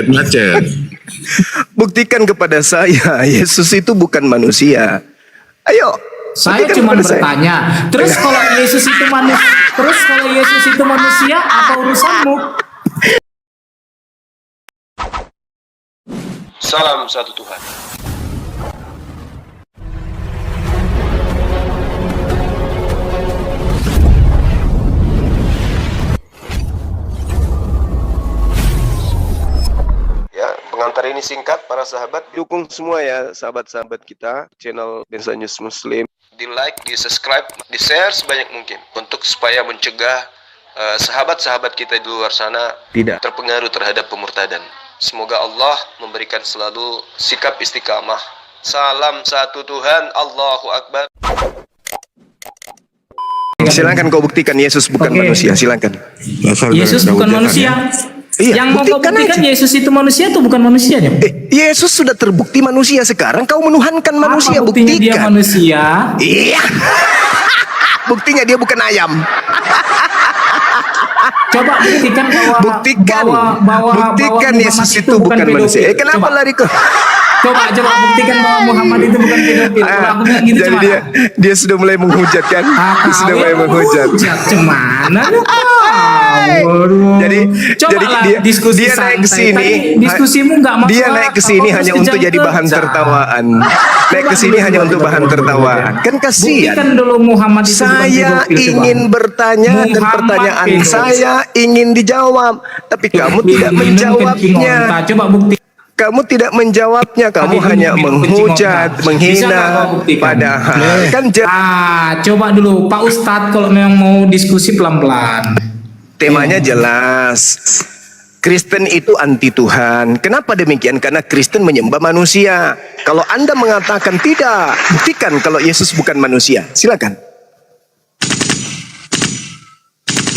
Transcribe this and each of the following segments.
Macet. Buktikan kepada saya, Yesus itu bukan manusia. Ayo. Saya cuma bertanya. Terus kalau Yesus itu manusia, apa urusanmu? Salam satu Tuhan. Ya, pengantar ini singkat para sahabat. Dukung semua ya sahabat-sahabat kita, channel Densa News Muslim. Di like, di subscribe, di share sebanyak mungkin untuk supaya mencegah sahabat-sahabat kita di luar sana Tidak terpengaruh terhadap pemurtadan. Semoga Allah memberikan selalu sikap istiqamah. Salam satu Tuhan, Allahu Akbar. Silakan kau buktikan Yesus bukan manusia, silakan. Yesus bukan manusia. Iya, Yang mau kau buktikan Yesus itu manusia atau bukan manusia? Yesus sudah terbukti manusia, sekarang kau menuhankan manusia. Apa buktinya dia buktikan. manusia? Iya. Buktinya dia bukan ayam. Coba buktikan buktikan Yesus itu bukan manusia. Kenapa lari kau? Coba buktikan bahwa Muhammad itu bukan pedofil. Aku bilang gitu. Jadi dia sudah mulai menghujat kan? Dia sudah mulai menghujat. Cemana? Jadi diskusi dia naik ke sini. Diskusimu nggak masuk. Dia naik ke sini hanya untuk jadi bahan tertawaan. Naik ke sini hanya untuk bahan tertawaan. Kan kasihan. Buktikan dulu Muhammad itu Saya ingin bertanya dan pertanyaan saya ingin dijawab, tapi kamu tidak menjawabnya. Coba bukti. Kamu tidak menjawabnya, kamu hanya menghujat, menghina. Padahal kan coba dulu Pak Ustadz kalau memang mau diskusi pelan-pelan. Temanya jelas. Kristen itu anti Tuhan. Kenapa demikian? Karena Kristen menyembah manusia. Kalau Anda mengatakan tidak, buktikan kalau Yesus bukan manusia. Silakan.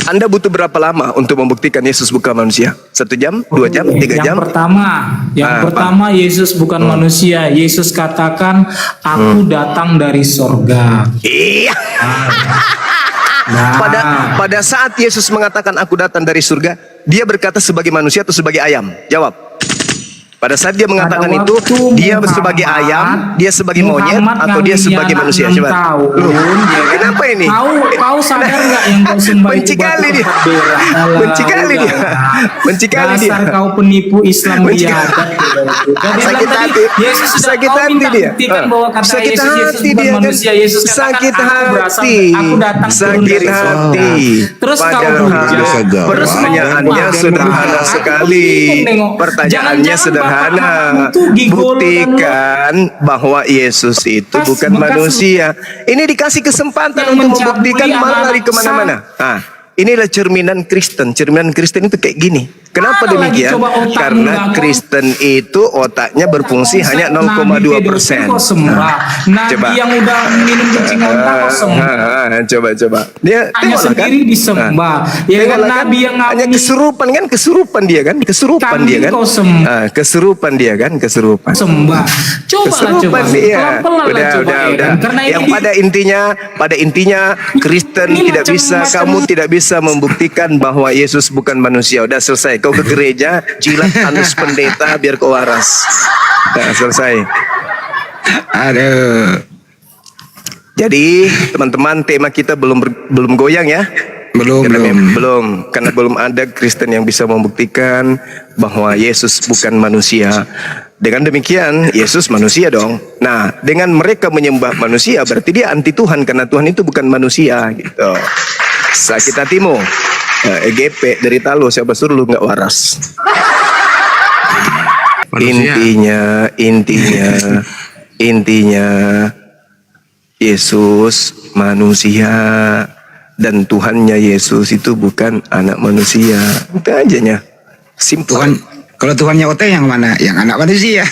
Anda butuh berapa lama untuk membuktikan Yesus bukan manusia? 1 jam? 2 jam? 3 jam? Yang pertama Yesus bukan manusia. Yesus katakan, aku datang dari sorga. Iya. Pada saat Yesus mengatakan aku datang dari surga, dia berkata sebagai manusia atau sebagai ayam? Jawab. Pada saat dia mengatakan itu, dia sebagai ayam, dia sebagai monyet, atau dia sebagai manusia? Coba. Kenapa ini? Kau sadar nggak yang kau sembah benci kali dia. Benci kali dia. Benci kali dia. Dasar kau penipu Islam biadab. Sakit hati. Sakit hati dia. Sakit hati dia kan. Sakit hati. Sakit hati. Terus kau pertanyaannya sederhana sekali. Pertanyaannya sederhana. Buktikan bahwa Yesus itu bukan manusia. Ini dikasih kesempatan untuk membuktikan, malah lari kemana-mana. Inilah cerminan Kristen. Cerminan Kristen itu kayak gini. Kenapa demikian? Karena Kristen itu otaknya berfungsi hanya 0,2%. Coba. Yang udah minum kencing otak coba. Dia hanya sendiri disembah. Ya kan Nabi yang hanya kesurupan kan? Kesurupan dia kan? Kesurupan dia kan? Kesurupan dia kan? Kesurupan. Sembah. Coba. Dia. Udah. Yang pada intinya Kristen tidak bisa, kamu tidak bisa membuktikan bahwa Yesus bukan manusia. Udah selesai. Kau ke gereja, jilat anus pendeta biar kau waras. Udah selesai. Aduh. Jadi teman-teman, tema kita belum goyang ya. Belum. Karena belum ada Kristen yang bisa membuktikan bahwa Yesus bukan manusia. Dengan demikian Yesus manusia dong. Nah, dengan mereka menyembah manusia berarti dia anti Tuhan, karena Tuhan itu bukan manusia gitu. Sakit hatimu. EGP dari Talo, siapa suruh lu nggak waras? Intinya Yesus manusia dan Tuhannya Yesus itu bukan anak manusia. Itu ajanya. Simpel. Kalau Tuhannya OT yang mana? Yang anak manusia.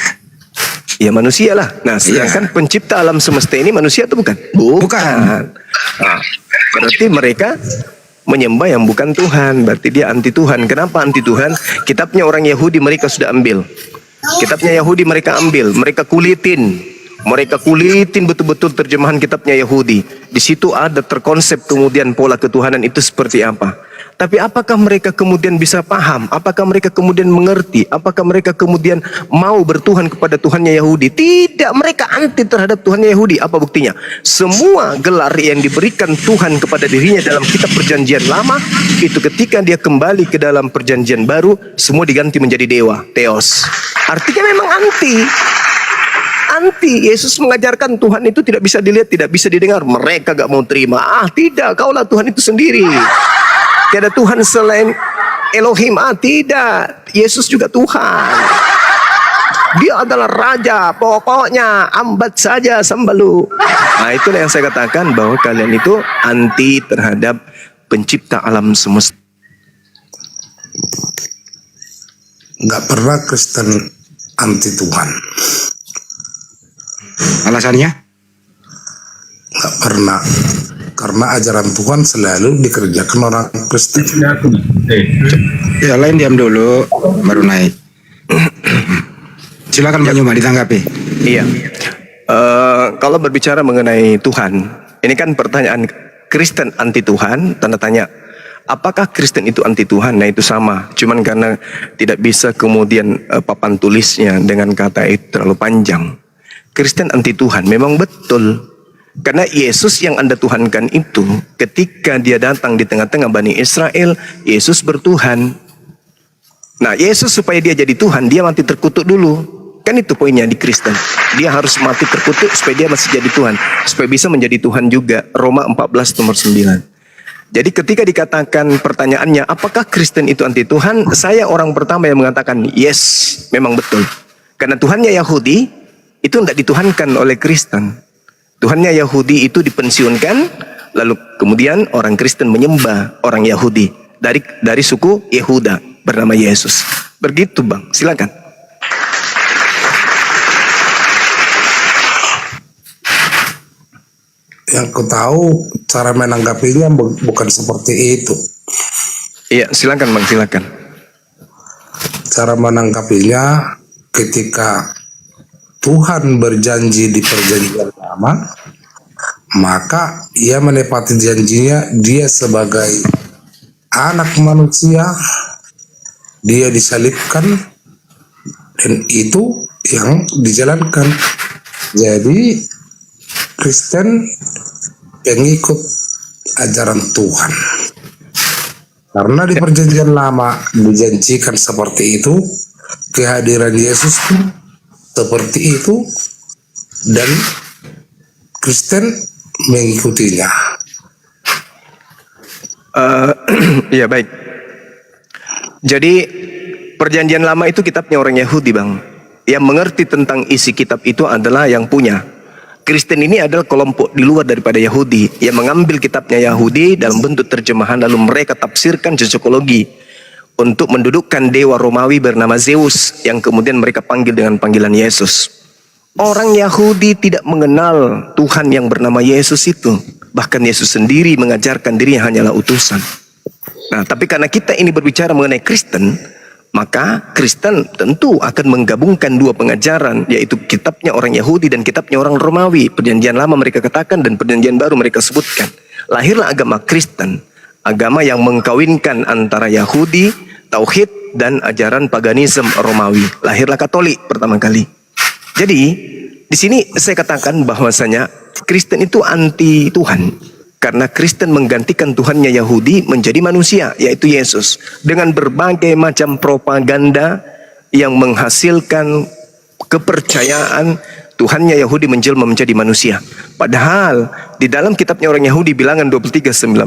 Ya manusia lah. Nah, sedangkan pencipta alam semesta ini manusia atau bukan? Bukan. Nah, berarti mereka menyembah yang bukan Tuhan. Berarti dia anti Tuhan. Kenapa anti Tuhan? Kitabnya orang Yahudi mereka sudah ambil. Kitabnya Yahudi mereka ambil. Mereka kulitin betul-betul terjemahan kitabnya Yahudi. Di situ ada terkonsep kemudian pola ketuhanan itu seperti apa. Tapi apakah mereka kemudian bisa paham? Apakah mereka kemudian mengerti? Apakah mereka kemudian mau bertuhan kepada Tuhannya Yahudi? Tidak, mereka anti terhadap Tuhannya Yahudi. Apa buktinya? Semua gelar yang diberikan Tuhan kepada dirinya dalam kitab perjanjian lama, itu ketika dia kembali ke dalam perjanjian baru, semua diganti menjadi dewa, theos. Artinya memang anti. Yesus mengajarkan Tuhan itu tidak bisa dilihat, tidak bisa didengar. Mereka gak mau terima. Tidak, kaulah Tuhan itu sendiri. Tiada Tuhan selain Elohim. Tidak, Yesus juga Tuhan. Dia adalah Raja. Pokoknya ambat saja sambalu. Nah, itulah yang saya katakan bahwa kalian itu anti terhadap pencipta alam semesta. Nggak pernah Kristen anti Tuhan. Alasannya? Nggak pernah. Karena ajaran Tuhan selalu dikerjakan orang Kristen. Ya, lain diam dulu, baru naik. Silakan Pak Nyuma ditanggapi. Iya. Kalau berbicara mengenai Tuhan, ini kan pertanyaan Kristen anti Tuhan, tanda tanya. Apakah Kristen itu anti Tuhan? Nah, itu sama. Cuman karena tidak bisa kemudian papan tulisnya dengan kata itu terlalu panjang. Kristen anti Tuhan memang betul. Karena Yesus yang Anda tuhankan itu, ketika dia datang di tengah-tengah Bani Israel, Yesus bertuhan. Nah, Yesus supaya dia jadi Tuhan, dia mati terkutuk dulu. Kan itu poinnya di Kristen. Dia harus mati terkutuk supaya dia masih jadi Tuhan. Supaya bisa menjadi Tuhan juga. Roma 14 nomor 9. Jadi ketika dikatakan pertanyaannya, apakah Kristen itu anti Tuhan? Saya orang pertama yang mengatakan, yes, memang betul. Karena Tuhannya Yahudi, itu tidak dituhankan oleh Kristen. Tuhannya Yahudi itu dipensiunkan, lalu kemudian orang Kristen menyembah orang Yahudi dari suku Yehuda bernama Yesus. Begitu Bang, silakan. Yang ku tahu cara menanggapinya bukan seperti itu. Iya, silakan Bang, silakan. Cara menanggapinya ketika Tuhan berjanji di perjanjian lama, maka ia menepati janjinya. Dia sebagai anak manusia, dia disalibkan, dan itu yang dijalankan. Jadi Kristen pengikut ajaran Tuhan. Karena di perjanjian lama dijanjikan seperti itu, kehadiran Yesus pun seperti itu, dan Kristen mengikutinya. Iya, baik. Jadi perjanjian lama itu kitabnya orang Yahudi Bang. Yang mengerti tentang isi kitab itu adalah yang punya. Kristen ini adalah kelompok di luar daripada Yahudi yang mengambil kitabnya Yahudi dalam bentuk terjemahan, lalu mereka tafsirkan cocokologi untuk mendudukkan dewa Romawi bernama Zeus yang kemudian mereka panggil dengan panggilan Yesus. Orang Yahudi tidak mengenal Tuhan yang bernama Yesus itu. Bahkan Yesus sendiri mengajarkan dirinya hanyalah utusan. Nah, tapi karena kita ini berbicara mengenai Kristen, maka Kristen tentu akan menggabungkan dua pengajaran, yaitu kitabnya orang Yahudi dan kitabnya orang Romawi. Perjanjian lama mereka katakan dan perjanjian baru mereka sebutkan. Lahirlah agama Kristen, agama yang mengkawinkan antara Yahudi, Tauhid, dan ajaran paganisme Romawi. Lahirlah Katolik pertama kali. Jadi di sini saya katakan bahwasanya Kristen itu anti Tuhan. Karena Kristen menggantikan Tuhannya Yahudi menjadi manusia, yaitu Yesus. Dengan berbagai macam propaganda yang menghasilkan kepercayaan Tuhannya Yahudi menjelma menjadi manusia. Padahal di dalam kitabnya orang Yahudi bilangan 23:19,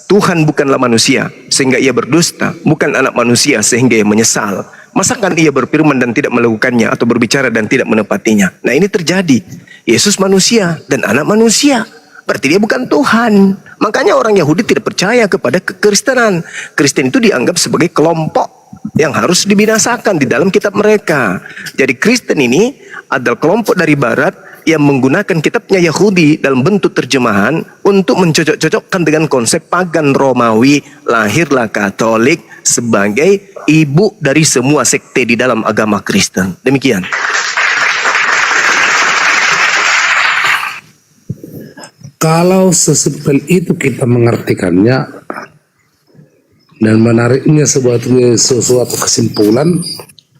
Tuhan bukanlah manusia sehingga ia berdusta, bukan anak manusia sehingga ia menyesal. Masakan ia berfirman dan tidak melakukannya, atau berbicara dan tidak menepatinya? Nah, ini terjadi. Yesus manusia dan anak manusia, berarti dia bukan Tuhan. Makanya orang Yahudi tidak percaya kepada kekristenan. Kristen itu dianggap sebagai kelompok yang harus dibinasakan di dalam kitab mereka. Jadi Kristen ini adalah kelompok dari barat yang menggunakan kitabnya Yahudi dalam bentuk terjemahan untuk mencocok-cocokkan dengan konsep pagan Romawi. Lahirlah Katolik sebagai ibu dari semua sekte di dalam agama Kristen. Demikian. Kalau sesimpel itu kita mengartikannya, dan menariknya sesuatu kesimpulan,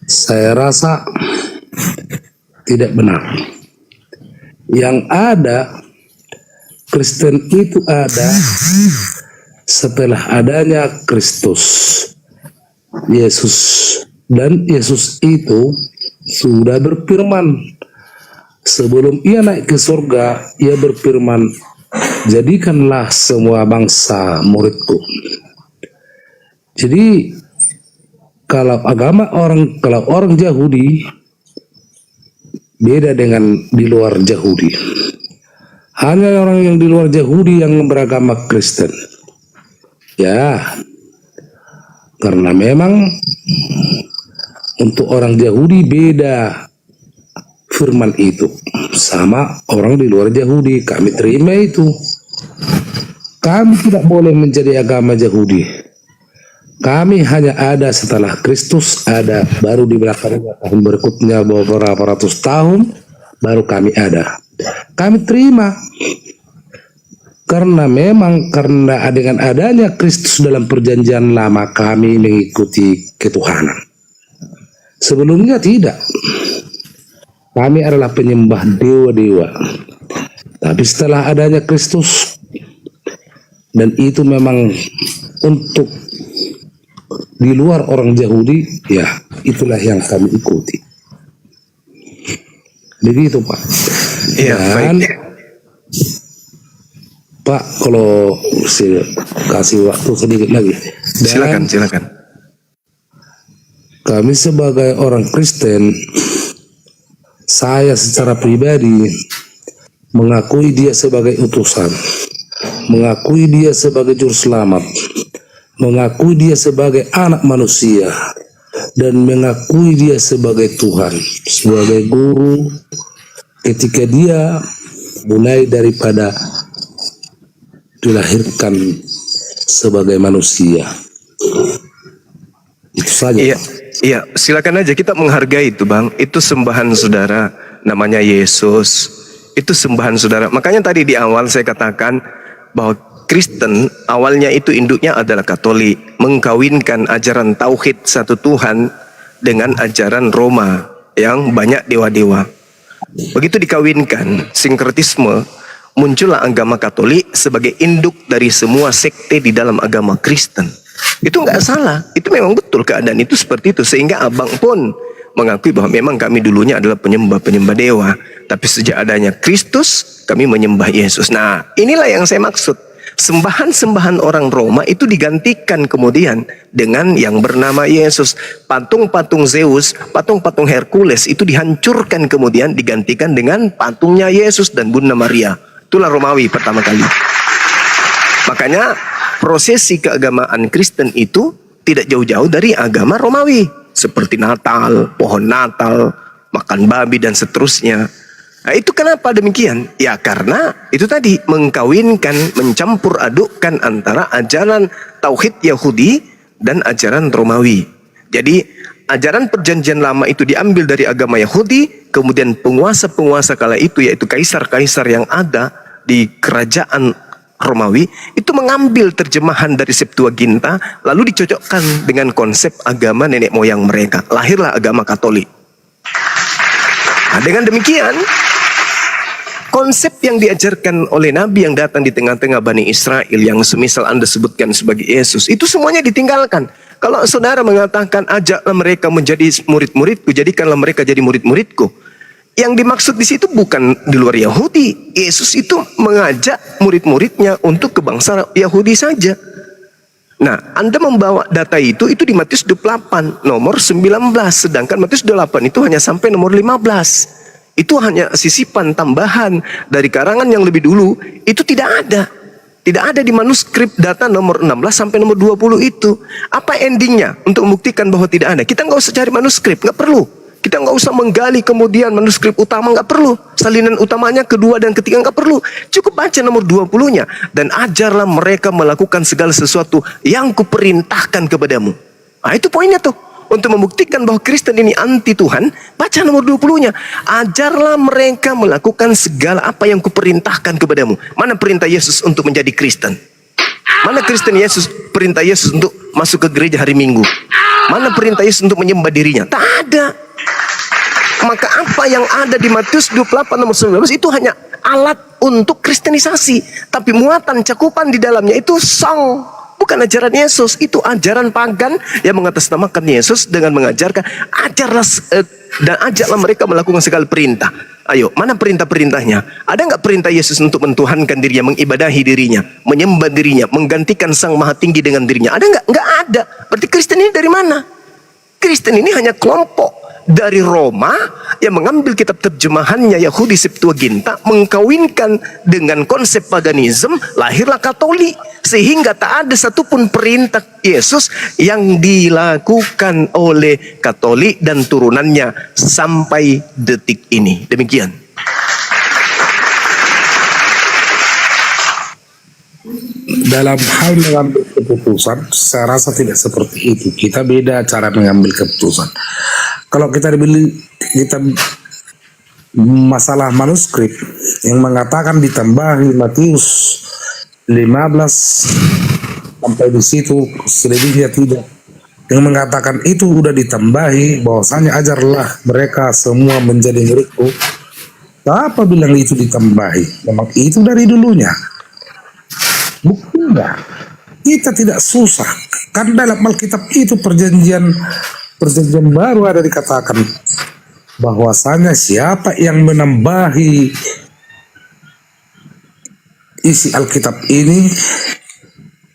saya rasa tidak benar. Yang ada, Kristen itu ada setelah adanya Kristus, Yesus, dan Yesus itu sudah berfirman sebelum ia naik ke surga. Ia berfirman, jadikanlah semua bangsa muridku. Jadi kalau orang Yahudi beda dengan di luar Yahudi. Hanya orang yang di luar Yahudi yang beragama Kristen. Ya, karena memang untuk orang Yahudi beda firman itu sama orang di luar Yahudi. Kami terima itu. Kami tidak boleh menjadi agama Yahudi. Kami hanya ada setelah Kristus ada, baru di belakangnya tahun berikutnya beberapa ratus tahun baru kami ada. Kami terima karena memang karena dengan adanya Kristus dalam perjanjian lama kami mengikuti ketuhanan. Sebelumnya tidak. Kami adalah penyembah dewa-dewa. Tapi setelah adanya Kristus, dan itu memang untuk di luar orang Yahudi, ya itulah yang kami ikuti. Begitu Pak. Iya, Dan baik. Pak, kalau saya kasih waktu sedikit lagi. Dan Silakan. kami sebagai orang Kristen, saya secara pribadi mengakui dia sebagai utusan, mengakui dia sebagai juru selamat, mengakui dia sebagai anak manusia, dan mengakui dia sebagai Tuhan, sebagai guru ketika dia mulai daripada dilahirkan sebagai manusia. Itu saja. Iya, silakan aja, kita menghargai itu Bang. Itu sembahan saudara, namanya Yesus. Itu sembahan saudara. Makanya tadi di awal saya katakan bahwa Kristen awalnya itu induknya adalah Katolik, mengkawinkan ajaran tauhid satu Tuhan dengan ajaran Roma yang banyak dewa-dewa. Begitu dikawinkan, sinkretisme, muncullah agama Katolik sebagai induk dari semua sekte di dalam agama Kristen. Itu nggak salah, itu memang betul keadaan itu seperti itu. Sehingga abang pun mengakui bahwa memang kami dulunya adalah penyembah dewa, tapi sejak adanya Kristus kami menyembah Yesus. Nah, inilah yang saya maksud. Sembahan-sembahan orang Roma itu digantikan kemudian dengan yang bernama Yesus. Patung-patung Zeus, patung-patung Hercules itu dihancurkan kemudian digantikan dengan patungnya Yesus dan Bunda Maria. Itulah Romawi pertama kali. Makanya prosesi keagamaan Kristen itu tidak jauh-jauh dari agama Romawi. Seperti Natal, pohon Natal, makan babi dan seterusnya. Nah, itu kenapa demikian? Ya karena itu tadi mengkawinkan, mencampur adukkan antara ajaran tauhid Yahudi dan ajaran Romawi. Jadi ajaran perjanjian lama itu diambil dari agama Yahudi, kemudian penguasa-penguasa kala itu yaitu kaisar-kaisar yang ada di kerajaan Romawi itu mengambil terjemahan dari Septuaginta lalu dicocokkan dengan konsep agama nenek moyang mereka. Lahirlah agama Katolik. Nah, dengan demikian konsep yang diajarkan oleh Nabi yang datang di tengah-tengah Bani Israel yang semisal Anda sebutkan sebagai Yesus, itu semuanya ditinggalkan. Kalau saudara mengatakan ajaklah mereka menjadi murid-muridku, jadikanlah mereka jadi murid-muridku, yang dimaksud di situ bukan di luar Yahudi. Yesus itu mengajak murid-muridnya untuk ke bangsa Yahudi saja. Nah, Anda membawa data itu di Matius 28 nomor 19, sedangkan Matius 28 itu hanya sampai nomor 15. Itu hanya sisipan tambahan dari karangan yang lebih dulu. Itu tidak ada. Tidak ada di manuskrip data nomor 16 sampai nomor 20 itu. Apa endingnya untuk membuktikan bahwa tidak ada? Kita nggak usah cari manuskrip, nggak perlu. Kita nggak usah menggali kemudian manuskrip utama, nggak perlu. Salinan utamanya kedua dan ketiga nggak perlu. Cukup baca nomor 20-nya. Dan ajarlah mereka melakukan segala sesuatu yang kuperintahkan kepadamu. Nah, itu poinnya tuh. Untuk membuktikan bahwa Kristen ini anti Tuhan, baca nomor 20-nya. Ajarlah mereka melakukan segala apa yang kuperintahkan kepadamu. Mana perintah Yesus untuk menjadi Kristen? Mana Kristen Yesus, perintah Yesus untuk masuk ke gereja hari Minggu? Mana perintah Yesus untuk menyembah dirinya? Tak ada. Maka apa yang ada di Matius 28 nomor 19 itu hanya alat untuk kristenisasi. Tapi muatan cakupan di dalamnya itu song. Bukan ajaran Yesus, itu ajaran pagan yang mengatasnamakan Yesus dengan mengajarkan ajarlah dan ajaklah mereka melakukan segala perintah. Ayo, mana perintah-perintahnya? Ada nggak perintah Yesus untuk mentuhankan dirinya, mengibadahi dirinya, menyembah dirinya, menggantikan Sang Maha Tinggi dengan dirinya? Ada nggak? Nggak ada. Berarti Kristen ini dari mana? Kristen ini hanya kelompok dari Roma yang mengambil kitab terjemahannya Yahudi Septuaginta, mengkawinkan dengan konsep paganisme, lahirlah Katolik. Sehingga tak ada satupun perintah Yesus yang dilakukan oleh Katolik dan turunannya sampai detik ini. Demikian. Dalam hal mengambil keputusan, saya rasa tidak seperti itu. Kita beda cara mengambil keputusan. Kalau kita masalah manuskrip yang mengatakan ditambahi Matius 15 sampai di situ, selebihnya tidak. Yang mengatakan itu udah ditambahi, bahwasanya ajarlah mereka semua menjadi muridku. Apa bilang itu ditambahi? Memang itu dari dulunya. Buktinya kita tidak susah. Kan dalam Alkitab itu perjanjian baru ada dikatakan bahwasanya siapa yang menambahi isi Alkitab ini,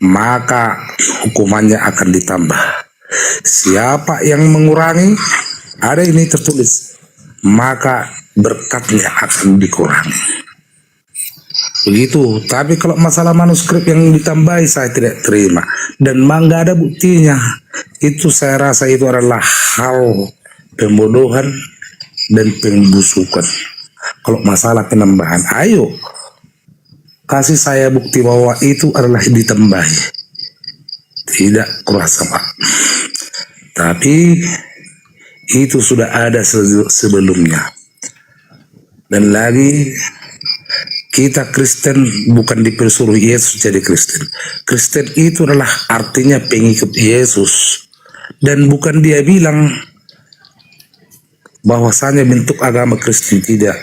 maka hukumannya akan ditambah. Siapa yang mengurangi, ada ini tertulis, maka berkatnya akan dikurangi. Begitu. Tapi kalau masalah manuskrip yang ditambahi, saya tidak terima. Dan nggak ada buktinya. Itu saya rasa itu adalah hal pembodohan dan pembusukan. Kalau masalah penambahan, ayo kasih saya bukti bahwa itu adalah ditambahi, tidak kurasa Pak. Tapi itu sudah ada sebelumnya. Dan lagi, kita Kristen bukan dipersuruh Yesus jadi Kristen. Kristen itu adalah artinya pengikut Yesus. Dan bukan dia bilang bahwasanya bentuk agama Kristen, tidak.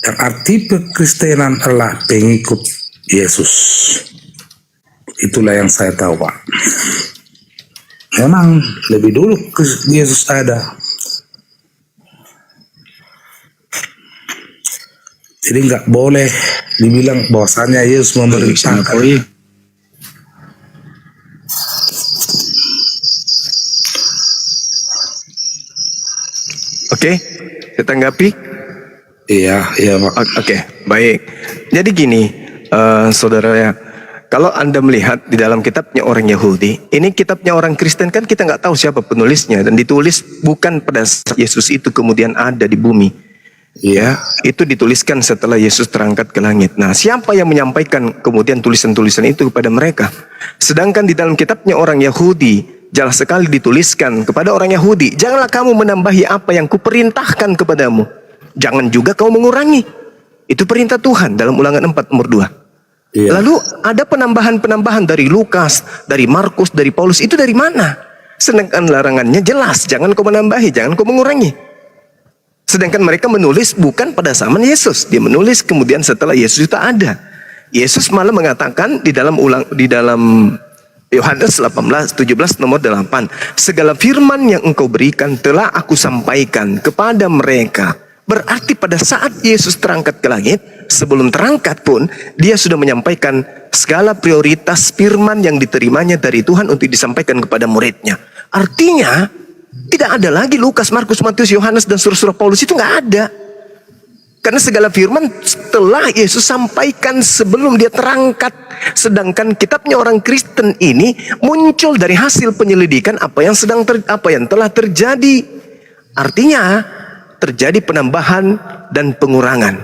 Yang arti kekristenan adalah pengikut Yesus. Itulah yang saya tahu Pak. Memang lebih dulu Yesus ada. Jadi nggak boleh dibilang bahwasanya Yesus memerintahkan. Oke, saya tanggapi. Iya Pak. Oke, baik. Jadi gini, saudara ya, kalau Anda melihat di dalam kitabnya orang Yahudi, ini kitabnya orang Kristen kan kita nggak tahu siapa penulisnya, dan ditulis bukan pada saat Yesus itu kemudian ada di bumi. Ya, itu dituliskan setelah Yesus terangkat ke langit. Nah, siapa yang menyampaikan kemudian tulisan-tulisan itu kepada mereka? Sedangkan di dalam kitabnya orang Yahudi, jelas sekali dituliskan kepada orang Yahudi, janganlah kamu menambahi apa yang kuperintahkan kepadamu. Jangan juga kau mengurangi. Itu perintah Tuhan dalam Ulangan 4 nomor 2. Iya. Lalu ada penambahan-penambahan dari Lukas, dari Markus, dari Paulus. Itu dari mana? Sedangkan larangannya jelas, jangan kau menambahi, jangan kau mengurangi. Sedangkan mereka menulis bukan pada zaman Yesus. Dia menulis kemudian setelah Yesus itu ada. Yesus malah mengatakan di dalam Yohanes 17 nomor 8. Segala firman yang engkau berikan telah aku sampaikan kepada mereka. Berarti pada saat Yesus terangkat ke langit, sebelum terangkat pun, dia sudah menyampaikan segala prioritas firman yang diterimanya dari Tuhan untuk disampaikan kepada muridnya. Artinya, tidak ada lagi Lukas, Markus, Matius, Yohanes, dan surah-surah Paulus, itu nggak ada. Karena segala firman telah Yesus sampaikan sebelum dia terangkat. Sedangkan kitabnya orang Kristen ini muncul dari hasil penyelidikan apa yang telah terjadi. Artinya, terjadi penambahan dan pengurangan.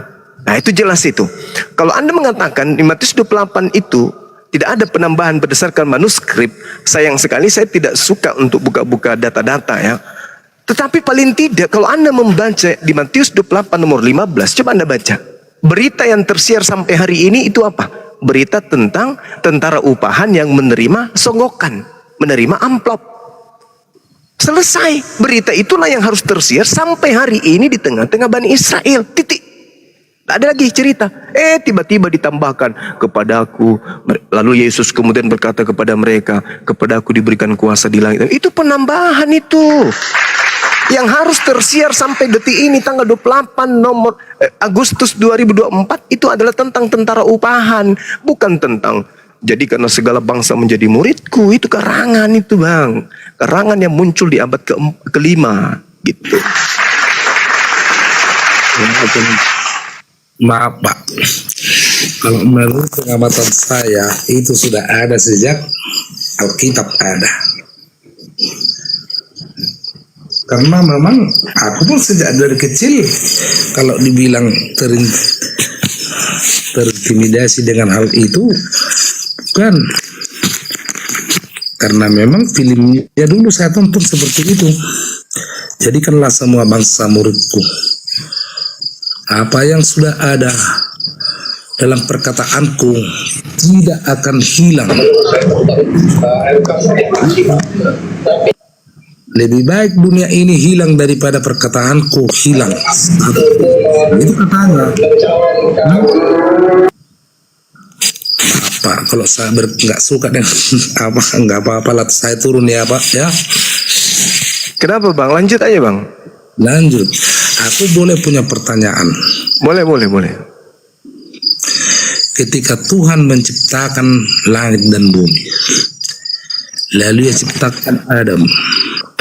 Nah, itu jelas itu. Kalau Anda mengatakan di Matius 28 itu tidak ada penambahan berdasarkan manuskrip, sayang sekali saya tidak suka untuk buka-buka data-data ya. Tetapi paling tidak kalau Anda membaca di Matius 28 nomor 15, coba Anda baca. Berita yang tersiar sampai hari ini itu apa? berita tentang tentara upahan yang menerima songgokan, menerima amplop. Selesai. Berita itulah yang harus tersiar sampai hari ini di tengah-tengah Bani Israel. Titik. Tak ada lagi cerita. Tiba-tiba ditambahkan kepadaku. Lalu Yesus kemudian berkata kepada mereka, kepadaku diberikan kuasa di langit. Itu penambahan itu. Yang harus tersiar sampai detik ini tanggal 28 Agustus 2024 itu adalah tentang tentara upahan, bukan tentang jadi karena segala bangsa menjadi muridku. Itu karangan itu, Bang. Karangan yang muncul di abad kelima gitu. Maaf Pak, kalau menurut pengamatan saya itu sudah ada sejak Alkitab ada. Karena memang aku pun sejak dari kecil kalau dibilang terintimidasi dengan hal itu kan, karena memang filmnya dulu saya tonton seperti itu. Jadikanlah semua bangsa muridku. Apa yang sudah ada dalam perkataanku tidak akan hilang. Lebih baik dunia ini hilang daripada perkataanku hilang. Itu katanya. Pak, kalau saya nggak suka dengan apa, nggak apa-apa lah, saya turun ya Pak ya. Kenapa Bang? Lanjut aja Bang. Lanjut. Aku boleh punya pertanyaan. Boleh. Ketika Tuhan menciptakan langit dan bumi, lalu Dia ciptakan Adam.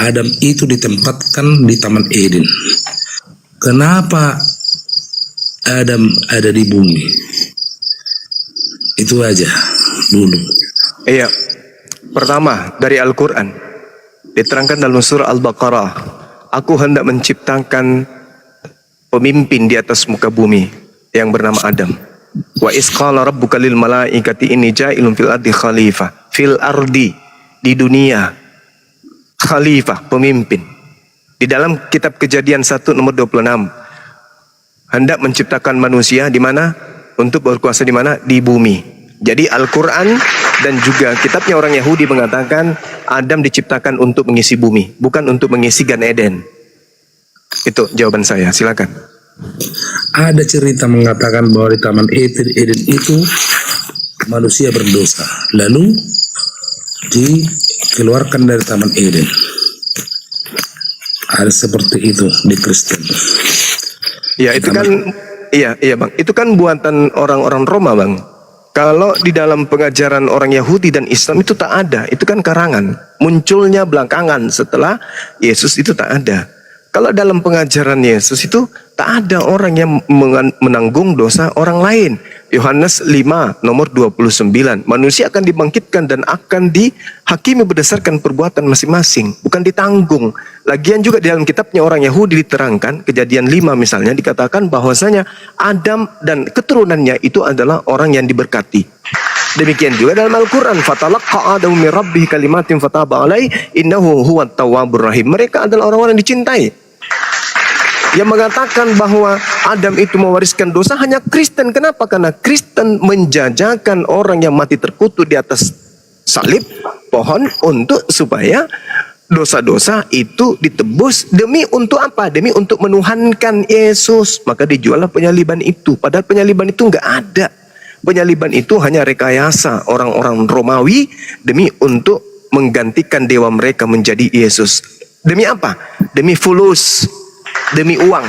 Adam itu ditempatkan di Taman Eden. Kenapa Adam ada di bumi? Itu aja dulu. Iya. Pertama dari Al-Quran diterangkan dalam surah Al-Baqarah, aku hendak menciptakan pemimpin di atas muka bumi yang bernama Adam. Wa isqala rabbuka lil malaikati inni ja'ilun fil ardi khalifah. Fil ardi, di dunia, khalifah, pemimpin. Di dalam kitab Kejadian 1 nomor 26, hendak menciptakan manusia di mana? Untuk berkuasa di mana? Di bumi. Jadi Al-Quran dan juga kitabnya orang Yahudi mengatakan Adam diciptakan untuk mengisi bumi, bukan untuk mengisi Gan Eden. Itu jawaban saya, silakan. Ada cerita mengatakan bahwa di Taman Eden itu manusia berdosa, lalu dikeluarkan dari Taman Eden. Ada seperti itu di Kristen. Ya itu kan, iya Bang, itu kan buatan orang-orang Roma Bang. Kalau di dalam pengajaran orang Yahudi dan Islam itu tak ada, itu kan karangan. Munculnya belakangan setelah Yesus itu tak ada. Kalau dalam pengajaran Yesus itu tak ada orang yang menanggung dosa orang lain. Yohanes 5 nomor 29. Manusia akan dibangkitkan dan akan dihakimi berdasarkan perbuatan masing-masing, bukan ditanggung. Lagian juga di dalam kitabnya orang Yahudi diterangkan, Kejadian 5 misalnya dikatakan bahwasanya Adam dan keturunannya itu adalah orang yang diberkati. Demikian juga dalam Al-Quran, fatalaqqa Adamu min rabbih kalimatin fataba alaihi innahu huwat tawwabur rahim. Mereka adalah orang-orang yang dicintai. Yang mengatakan bahwa Adam itu mewariskan dosa hanya Kristen. Kenapa? Karena Kristen menjajakan orang yang mati terkutuk di atas salib pohon untuk supaya dosa-dosa itu ditebus. Demi untuk apa? Demi untuk menuhankan Yesus. Maka dijuallah penyaliban itu. Padahal penyaliban itu nggak ada. Penyaliban itu hanya rekayasa orang-orang Romawi demi untuk menggantikan dewa mereka menjadi Yesus. Demi apa? Demi fulus, demi uang.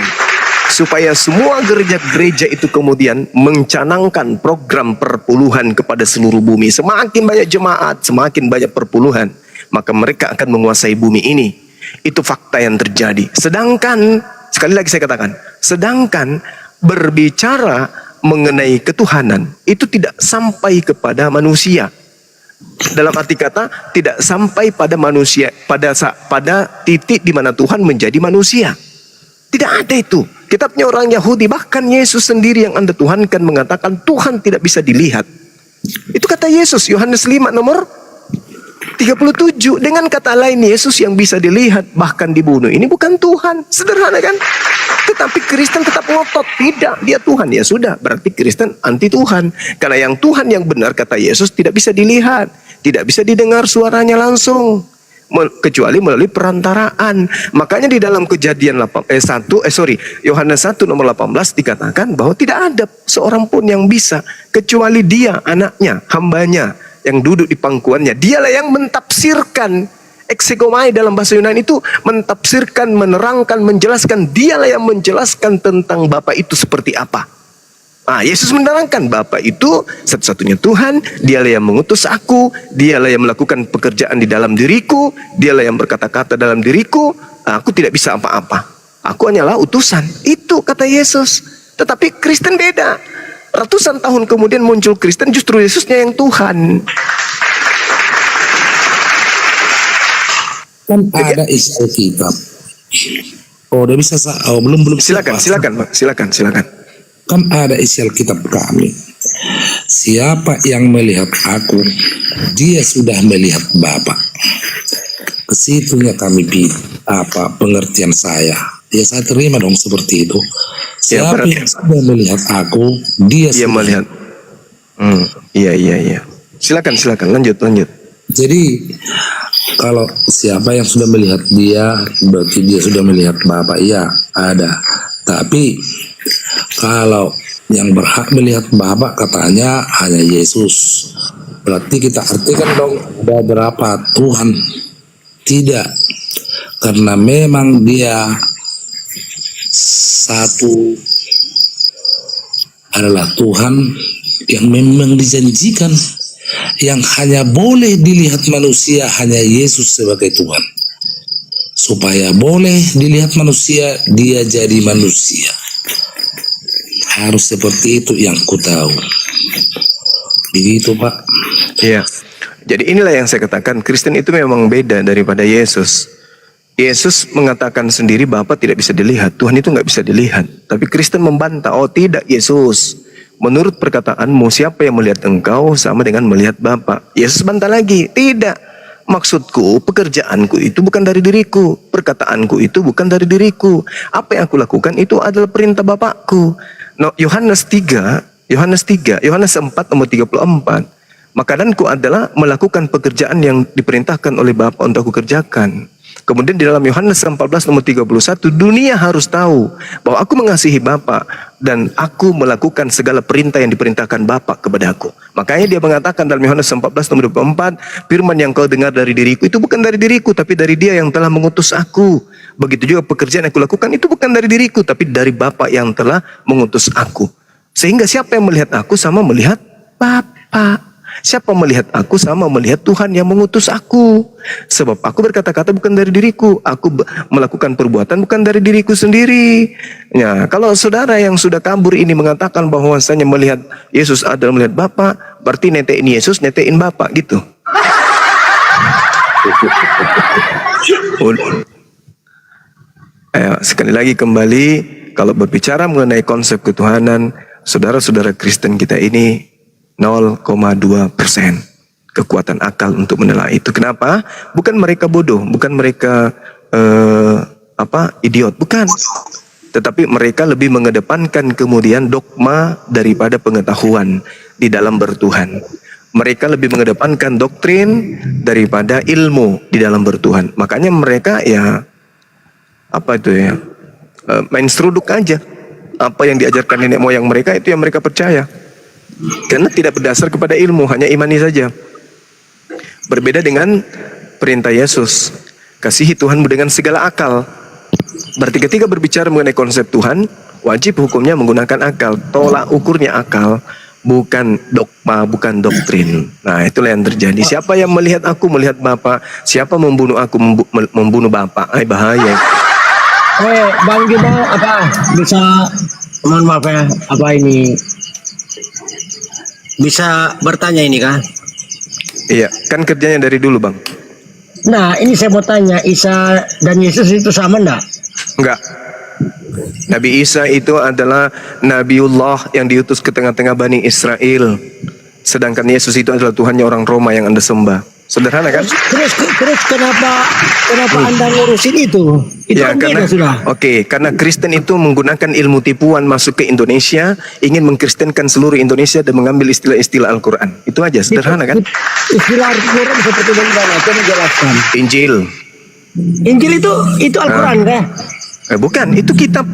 Supaya semua gereja-gereja itu kemudian mencanangkan program perpuluhan kepada seluruh bumi. Semakin banyak jemaat, semakin banyak perpuluhan, maka mereka akan menguasai bumi ini. Itu fakta yang terjadi. Sedangkan, sekali lagi saya katakan, sedangkan berbicara mengenai ketuhanan itu tidak sampai kepada manusia. Dalam arti kata tidak sampai pada manusia pada titik di mana Tuhan menjadi manusia. Tidak ada itu. Kitabnya orang Yahudi, bahkan Yesus sendiri yang Anda tuhankan mengatakan Tuhan tidak bisa dilihat. Itu kata Yesus, Yohanes 5 nomor 37. Dengan kata lain, Yesus yang bisa dilihat bahkan dibunuh ini bukan Tuhan. Sederhana kan? Tetapi Kristen tetap ngotot, tidak, dia Tuhan. Ya sudah, berarti Kristen anti Tuhan. Karena yang Tuhan yang benar, kata Yesus, tidak bisa dilihat, tidak bisa didengar suaranya langsung, kecuali melalui perantaraan. Makanya di dalam Kejadian Yohanes 1 nomor 18 dikatakan bahwa tidak ada seorang pun yang bisa kecuali dia, anaknya, hambanya yang duduk di pangkuannya. Dialah yang mentafsirkan. Exegomai dalam bahasa Yunani itu mentafsirkan, menerangkan, menjelaskan. Dialah yang menjelaskan tentang Bapa itu seperti apa. Yesus menerangkan Bapa itu satu-satunya Tuhan. Dialah yang mengutus aku, dialah yang melakukan pekerjaan di dalam diriku, dialah yang berkata-kata dalam diriku. Aku tidak bisa apa-apa, aku hanyalah utusan. Itu kata Yesus. Tetapi Kristen beda. Ratusan tahun kemudian muncul Kristen, justru Yesusnya yang Tuhan. Kan ada isi Alkitab. Udah bisa belum Silakan. Kan ada isi Alkitab kami. Siapa yang melihat aku, dia sudah melihat Bapa. Kesitunya kami pengertian saya. Ya saya terima dong seperti itu. Siapa yang sudah melihat aku, dia melihat. Iya. Silakan, lanjut. Jadi kalau siapa yang sudah melihat dia, berarti dia sudah melihat Bapa. Iya, ada. Tapi kalau yang berhak melihat Bapa katanya hanya Yesus. Berarti kita artikan dong ada berapa Tuhan? Tidak. Karena memang dia satu adalah Tuhan yang memang dijanjikan, yang hanya boleh dilihat manusia hanya Yesus sebagai Tuhan. Supaya boleh dilihat manusia, dia jadi manusia. Harus seperti itu yang ku tahu. Begitu Pak. Iya. Jadi inilah yang saya katakan, Kristen itu memang beda daripada Yesus. Yesus mengatakan sendiri Bapa tidak bisa dilihat, Tuhan itu nggak bisa dilihat. Tapi Kristen membantah, oh tidak Yesus, menurut perkataanmu siapa yang melihat engkau sama dengan melihat Bapa. Yesus bantah lagi, tidak. Maksudku, pekerjaanku itu bukan dari diriku, perkataanku itu bukan dari diriku. Apa yang aku lakukan itu adalah perintah Bapakku. Yohanes 4 nomor 34. Makananku adalah melakukan pekerjaan yang diperintahkan oleh Bapa untuk aku kerjakan. Kemudian di dalam Yohanes 14 nomor 31, dunia harus tahu bahwa aku mengasihi Bapa dan aku melakukan segala perintah yang diperintahkan Bapa kepada aku. Makanya dia mengatakan dalam Yohanes 14 nomor 24, firman yang kau dengar dari diriku itu bukan dari diriku, tapi dari Dia yang telah mengutus aku. Begitu juga pekerjaan yang aku lakukan itu bukan dari diriku, tapi dari Bapa yang telah mengutus aku. Sehingga siapa yang melihat aku sama melihat Bapa. Siapa melihat aku sama melihat Tuhan yang mengutus aku. Sebab aku berkata-kata bukan dari diriku, aku melakukan perbuatan bukan dari diriku sendiri. Ya, kalau saudara yang sudah kabur ini mengatakan bahwasanya melihat Yesus adalah melihat Bapa, berarti netein Yesus, netein Bapa gitu. Sekali lagi kembali, kalau berbicara mengenai konsep ketuhanan, saudara-saudara Kristen kita ini 0,2% kekuatan akal untuk menilai itu. Kenapa? Bukan mereka bodoh, bukan mereka idiot, bukan. Tetapi mereka lebih mengedepankan kemudian dogma daripada pengetahuan di dalam bertuhan. Mereka lebih mengedepankan doktrin daripada ilmu di dalam bertuhan. Makanya mereka main seruduk aja. Apa yang diajarkan nenek moyang mereka itu yang mereka percaya. Karena tidak berdasar kepada ilmu, hanya imani saja. Berbeda dengan perintah Yesus, kasihi Tuhanmu dengan segala akal. Berarti ketika berbicara mengenai konsep Tuhan, wajib hukumnya menggunakan akal. Tolak ukurnya akal, bukan dogma, bukan doktrin. Nah, itulah yang terjadi. Siapa yang melihat aku melihat Bapa, siapa membunuh aku membunuh Bapa. Bahaya. Bang Gibal bisa, mohon maaf ya, bisa bertanya ini kan? Iya, kan kerjanya dari dulu Bang. Nah, ini saya mau tanya, Isa dan Yesus itu sama enggak? Enggak. Nabi Isa itu adalah Nabiullah yang diutus ke tengah-tengah Bani Israel. Sedangkan Yesus itu adalah Tuhannya orang Roma yang Anda sembah. Sederhana kan? Terus kenapa Anda ngurusin itu? Itu Ya, kan beda sudah. karena Kristen itu menggunakan ilmu tipuan masuk ke Indonesia, ingin mengkristenkan seluruh Indonesia dan mengambil istilah-istilah Al-Quran. Itu aja, sederhana kan? Istilah Al-Quran seperti bagaimana? Coba jelaskan. Injil. Injil itu Al-Quran kan? Bukan, itu kitab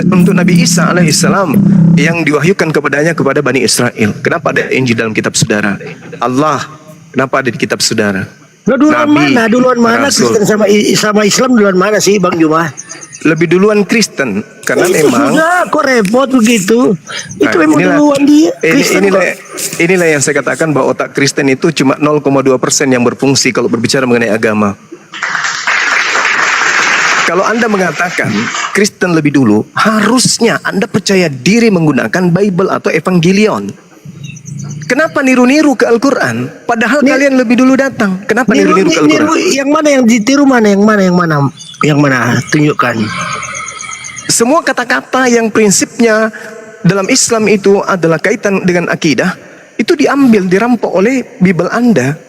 untuk Nabi Isa alaihissalam yang diwahyukan kepada Bani Israel. Kenapa ada Injil dalam kitab saudara? Allah, kenapa ada di kitab saudara? Duluan mana Rasul. Kristen sama Islam duluan mana sih Bang Juma? Lebih duluan Kristen karena Itu memang sudah kok repot begitu. Itu memang duluan dia Kristen kok. inilah yang saya katakan bahwa otak Kristen itu cuma 0,2% yang berfungsi kalau berbicara mengenai agama. Kalau Anda mengatakan Kristen lebih dulu, harusnya Anda percaya diri menggunakan Bible atau Evangelion. Kenapa niru-niru ke Al-Quran? Padahal kalian lebih dulu datang. Kenapa niru-niru ke Al-Quran? Yang mana yang ditiru, yang mana tunjukkan. Semua kata-kata yang prinsipnya dalam Islam itu adalah kaitan dengan akidah, itu diambil, dirampok oleh Bible Anda.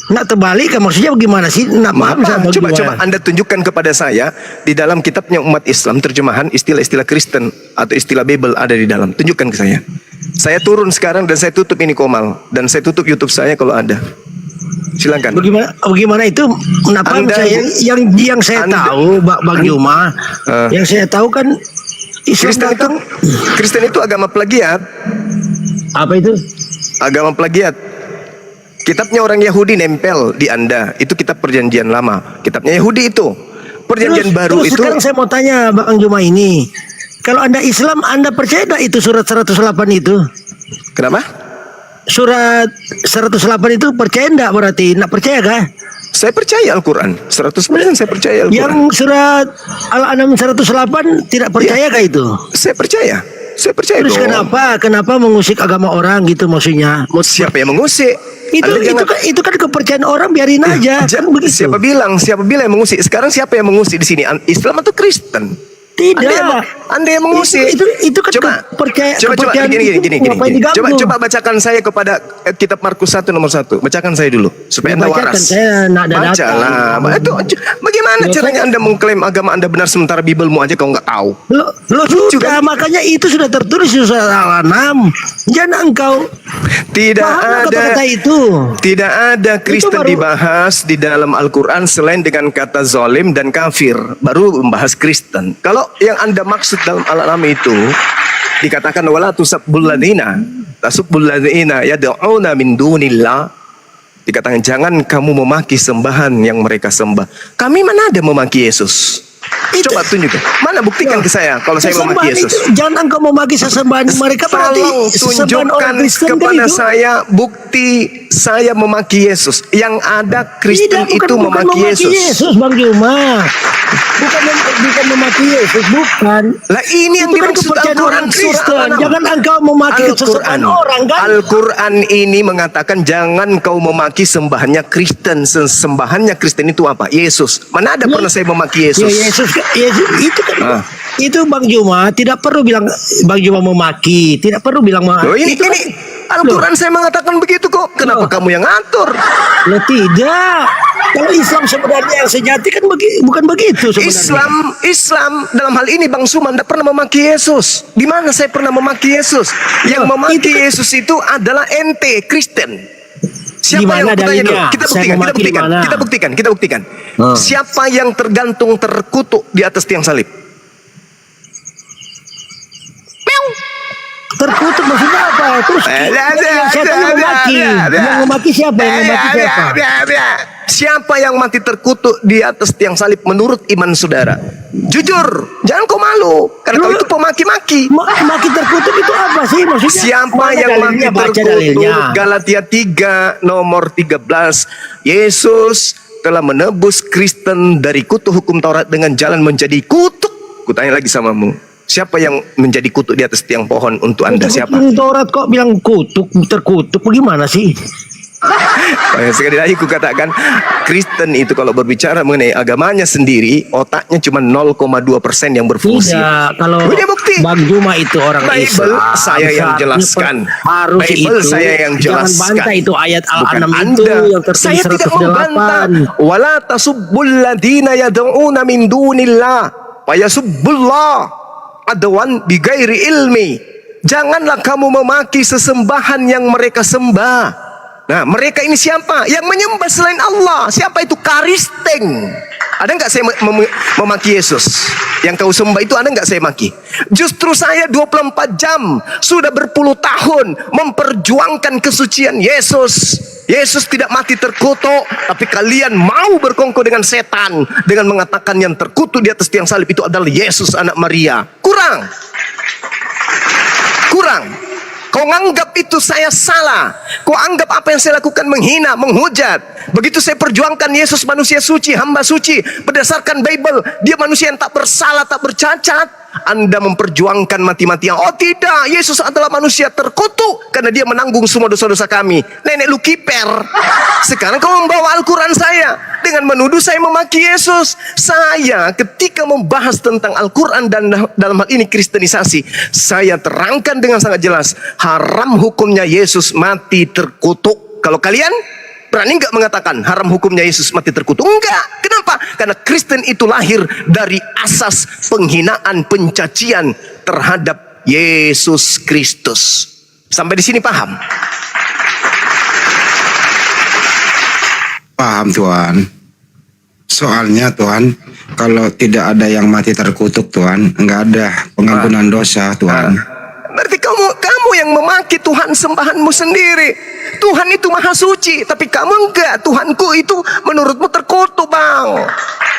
Nak terbalik kan maksudnya bagaimana sih? Coba Anda tunjukkan kepada saya di dalam kitabnya umat Islam terjemahan istilah-istilah Kristen atau istilah Bible ada di dalam. Tunjukkan ke saya. Saya turun sekarang dan saya tutup ini Komal dan saya tutup YouTube saya kalau ada. Silakan. Bagaimana itu? Kenapa yang saya tahu Bang Juma, yang saya tahu kan Kristen itu agama plagiat. Apa itu? Agama plagiat. Kitabnya orang Yahudi nempel di Anda. Itu kitab perjanjian lama. Kitabnya Yahudi itu. Perjanjian baru itu. Sekarang saya mau tanya Bang Juma ini. Kalau Anda Islam, Anda percaya tak itu surat 108 itu? Kenapa? Surat 108 itu percaya enggak berarti? Enggak percaya kah? Saya percaya Al-Quran. 100% saya percaya Al-Quran. Yang surat Al-An'am 108 tidak percaya kah itu? Saya percaya. Saya percaya. Terus dong. kenapa mengusik agama orang gitu maksudnya? Siapa yang mengusik? Itu kan kepercayaan orang, biarin aja. Kan begitu. Siapa bilang yang mengusik? Sekarang siapa yang mengusik di sini? Islam atau Kristen? Tidak. Anda yang mengusik. Itu kan kepercayaan. Gini. Coba bacakan saya kepada kitab Markus 1 nomor 1. Bacakan saya dulu supaya Anda waras. Saya nak ada Bacalah. Itu bagaimana caranya Anda mengklaim agama Anda benar sementara Bibelmu aja kau nggak tahu? Lo sudah, makanya itu sudah tertulis di surat Al-An'am. Jangan engkau kata-kata itu. Tidak ada Kristen dibahas di dalam Al-Quran selain dengan kata zalim dan kafir. Baru membahas Kristen. Kalau yang Anda maksud dalam Al-An'am itu dikatakan wala tusabbul ladzina yad'una min dunillah, dikatakan jangan kamu memaki sembahan yang mereka sembah. Kami mana ada memaki Yesus? Coba tunjukkan. Mana buktikan ke saya kalau saya memaki Yesus. Jangan engkau memaki sesembahan mereka, berarti tunjukkan kepada saya bukti saya memaki Yesus. Yang ada Kristen itu memaki Yesus. Bang Juma. Bukan memaki Yesus, bukan. Lah ini yang dimaksud Al-Quran Kristen. Jangan engkau memaki sesembahan orang kan. Al-Quran ini mengatakan jangan kau memaki sembahannya Kristen. Sembahannya Kristen itu apa? Yesus. Mana ada pernah saya memaki Yesus? Yesus itu kan. Itu Bang Juma tidak perlu bilang Bang Juma memaki, tidak perlu bilang ini Al-Quran saya mengatakan begitu kok. Kenapa kamu yang ngatur? Loh tidak. Kalau Islam sebenarnya yang sejati kan bukan begitu sebenarnya. Islam dalam hal ini Bang Suman tidak pernah memaki Yesus. Di mana saya pernah memaki Yesus? Yang memaki Yesus itu adalah ente Kristen. Siapa yang bertanya dulu? Kita buktikan. Siapa yang tergantung terkutuk di atas tiang salib? Terkutuk maksudnya apa? Terus yang memaki siapa? Siapa yang mati terkutuk di atas tiang salib menurut iman saudara? Jujur, jangan kau malu karena kau itu pemaki-maki. Maki terkutuk itu apa sih maksudnya? Siapa yang mati terkutuk? Galatia 3 nomor 13. Yesus telah menebus Kristen dari kutuk hukum Taurat dengan jalan menjadi kutuk. Kutanya lagi samamu. Siapa yang menjadi kutuk di atas tiang pohon untuk Anda? Siapa? Taurat kok bilang kutuk, terkutuk, bagaimana sih? Sekali lagi ku katakan, Kristen itu kalau berbicara mengenai agamanya sendiri, otaknya cuma 0,2% yang berfungsi. Tidak, kalau Punya bukti. Bang Juma itu orang Bible Islam, saya yang jelaskan. Harus Bible itu, saya yang jangan jelaskan. bantah itu ayat Bukan Al-An'am itu Anda. yang tertulis Saya tidak mau bantah. 108. Wala tasubbul ladina yad'una min dunillah fayasubbullah adwan bighairi ilmi. Janganlah kamu memaki sesembahan yang mereka sembah. Nah, mereka ini siapa? Yang menyembah selain Allah. Siapa itu? Kristen. Ada nggak saya memaki Yesus? Yang kau sembah itu ada nggak saya maki? Justru saya 24 jam sudah berpuluh tahun memperjuangkan kesucian Yesus. Yesus tidak mati terkutuk, tapi kalian mau berkongkol dengan setan dengan mengatakan yang terkutuk di atas tiang salib itu adalah Yesus anak Maria. Kurang. Kau anggap itu saya salah. Kau anggap apa yang saya lakukan menghina, menghujat. Begitu saya perjuangkan Yesus manusia suci, hamba suci, berdasarkan Bible, dia manusia yang tak bersalah, tak bercacat. Anda memperjuangkan mati-matian. Oh tidak, Yesus adalah manusia terkutuk karena dia menanggung semua dosa-dosa kami. Nenek lu kiper. Sekarang kau membawa Al-Quran saya dengan menuduh saya memaki Yesus. Saya ketika membahas tentang Al-Quran dan dalam hal ini kristenisasi, saya terangkan dengan sangat jelas, haram hukumnya Yesus mati terkutuk. Kalau kalian berani nggak mengatakan haram hukumnya Yesus mati terkutuk? Enggak. Kenapa? Karena Kristen itu lahir dari asas penghinaan, pencacian terhadap Yesus Kristus. Sampai di sini paham? Paham Tuhan. Soalnya Tuhan, kalau tidak ada yang mati terkutuk Tuhan, enggak ada pengampunan dosa Tuhan. Berarti kamu yang memaki Tuhan sembahanmu sendiri. Tuhan itu maha suci, tapi kamu enggak. Tuhanku itu menurutmu terkutuk, Bang.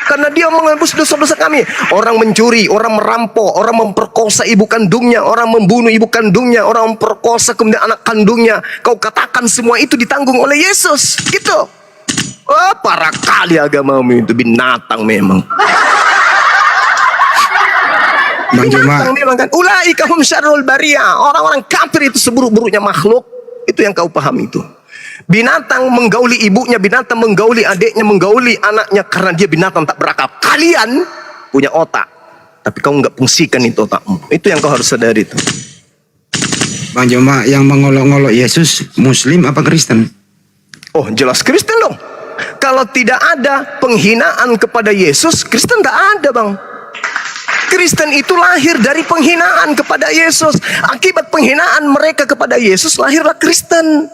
Karena dia menghapus dosa-dosa kami. Orang mencuri, orang merampok, orang memperkosa ibu kandungnya, orang membunuh ibu kandungnya, orang memperkosa kemudian anak kandungnya. Kau katakan semua itu ditanggung oleh Yesus, gitu. Oh, parah kali agamamu itu, binatang memang. Binatang memang kan. Ulaika hum syarrul bariyah. Orang-orang kafir itu seburuk-buruknya makhluk. Itu yang kau paham itu. Binatang menggauli ibunya, binatang menggauli adiknya, menggauli anaknya karena dia binatang tak berakal. Kalian punya otak, tapi kau nggak fungsikan itu otakmu. Itu yang kau harus sadari itu. Bang Joma, yang mengolok-olok Yesus Muslim apa Kristen? Oh, jelas Kristen dong. Kalau tidak ada penghinaan kepada Yesus, Kristen tidak ada, Bang. Kristen itu lahir dari penghinaan kepada Yesus. Akibat penghinaan mereka kepada Yesus, lahirlah Kristen.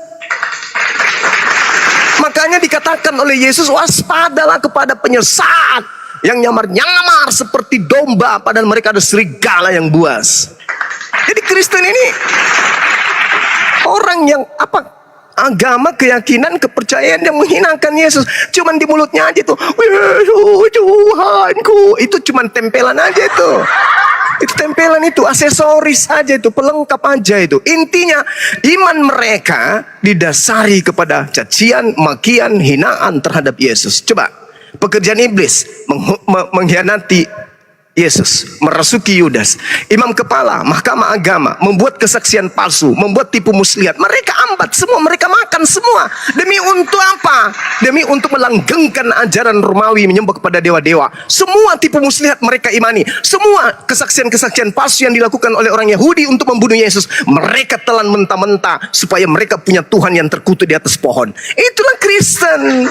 Makanya dikatakan oleh Yesus, waspadalah kepada penyesat yang nyamar-nyamar seperti domba, padahal mereka ada serigala yang buas. Jadi Kristen ini orang yang agama, keyakinan, kepercayaan yang menghinakan Yesus. Cuman di mulutnya aja tuh, Tuhanku. Itu cuman tempelan aja itu. Itu tempelan itu, aksesoris aja itu, pelengkap aja itu. Intinya iman mereka didasari kepada cacian, makian, hinaan terhadap Yesus. Coba, pekerjaan iblis mengkhianati Yesus, merasuki Yudas, imam kepala, mahkamah agama, membuat kesaksian palsu, membuat tipu muslihat. Mereka ambat semua, mereka makan semua. Demi untuk apa? Demi untuk melanggengkan ajaran Romawi menyembah kepada dewa-dewa. Semua tipu muslihat mereka imani. Semua kesaksian-kesaksian palsu yang dilakukan oleh orang Yahudi untuk membunuh Yesus, mereka telan mentah-mentah supaya mereka punya Tuhan yang terkutuk di atas pohon. Itulah Kristen.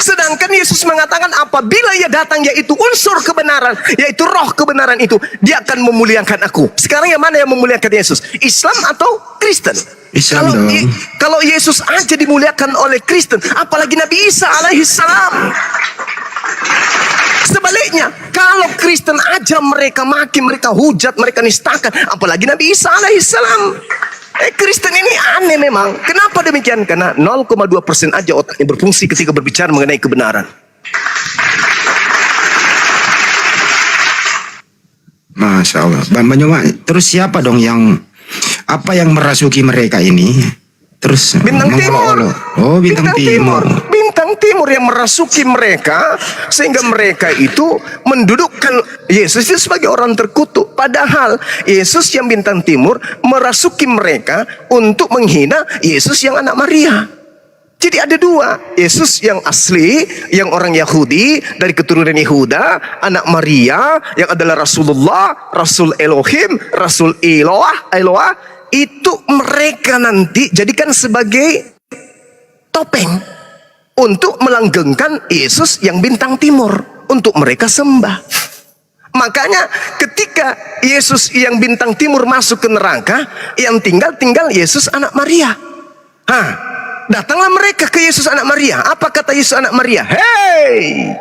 Sedangkan Yesus mengatakan apabila ia datang, yaitu unsur kebenaran, yaitu roh kebenaran itu, dia akan memuliakan aku. Sekarang yang mana yang memuliakan Yesus? Islam atau Kristen? Islam dong. Kalau Yesus aja dimuliakan oleh Kristen, apalagi Nabi Isa alaihissalam. Sebaliknya, kalau Kristen aja mereka maki, mereka hujat, mereka nistakan, apalagi Nabi Isa alaihissalam. Kristen ini aneh memang. Kenapa demikian? Karena 0,2% aja otaknya berfungsi ketika berbicara mengenai kebenaran. Masya Allah. Bang Joma, terus siapa dong yang merasuki mereka ini? Terus Bintang Timur. Oh, Bintang Timur. bintang timur yang merasuki mereka, sehingga mereka itu mendudukkan Yesus itu sebagai orang terkutuk. Padahal Yesus yang bintang timur merasuki mereka untuk menghina Yesus yang anak Maria. Jadi ada dua, Yesus yang asli, yang orang Yahudi dari keturunan Yehuda, anak Maria yang adalah Rasulullah, Rasul Elohim, Rasul Eloah, itu mereka nanti jadikan sebagai topeng untuk melanggengkan Yesus yang bintang timur untuk mereka sembah. Makanya ketika Yesus yang bintang timur masuk ke neraka, yang tinggal Yesus anak Maria. Datanglah mereka ke Yesus anak Maria. Apa kata Yesus anak Maria? Hei,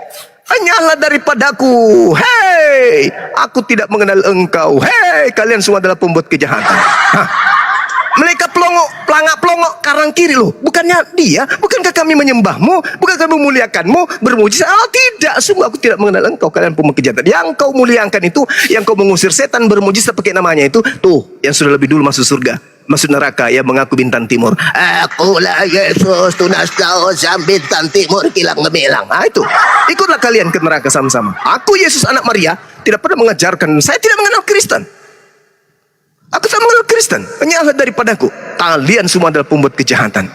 hanyalah daripadaku. Hei, aku tidak mengenal engkau. Hei, kalian semua adalah pembuat kejahatan. Mereka pelangak-pelongok karang kiri loh. Bukannya dia, bukankah kami menyembahmu, bukankah kami memuliakanmu, bermujizat? Oh tidak, sungguh aku tidak mengenal engkau, kalian pembuat kejahatan. Yang kau muliakan itu, yang kau mengusir setan bermujizat pakai namanya itu, tuh yang sudah lebih dulu masuk surga, masuk neraka, yang mengaku bintang timur. Akulah Yesus, tunas kau sang bintang timur kilang gemilang. Itu, ikutlah kalian ke neraka sama-sama. Aku Yesus anak Maria tidak pernah mengajarkan, saya tidak mengenal Kristen. Aku tak mengenal Kristen. Hanyalah daripadaku. Kalian semua adalah pembuat kejahatan.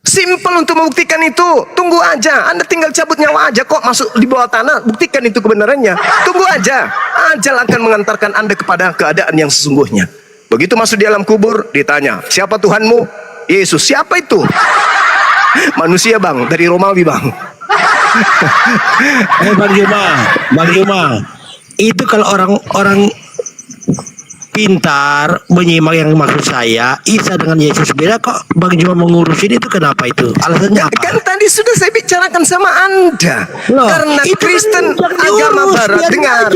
Simpel untuk membuktikan itu. Tunggu aja. Anda tinggal cabut nyawa aja kok masuk di bawah tanah. Buktikan itu kebenarannya. Tunggu aja. Ajal akan mengantarkan Anda kepada keadaan yang sesungguhnya. Begitu masuk di alam kubur, ditanya, siapa Tuhanmu? Yesus. Siapa itu? Manusia bang. Dari Romawi bang. Bang Juma, itu kalau orang pintar menyimak yang maksud saya, Isa dengan Yesus beda kok. Bang Juma mengurusin itu kenapa itu? Alasannya apa? Kan tadi sudah saya bicarakan sama Anda. Loh, karena Kristen agama Barat, dengar.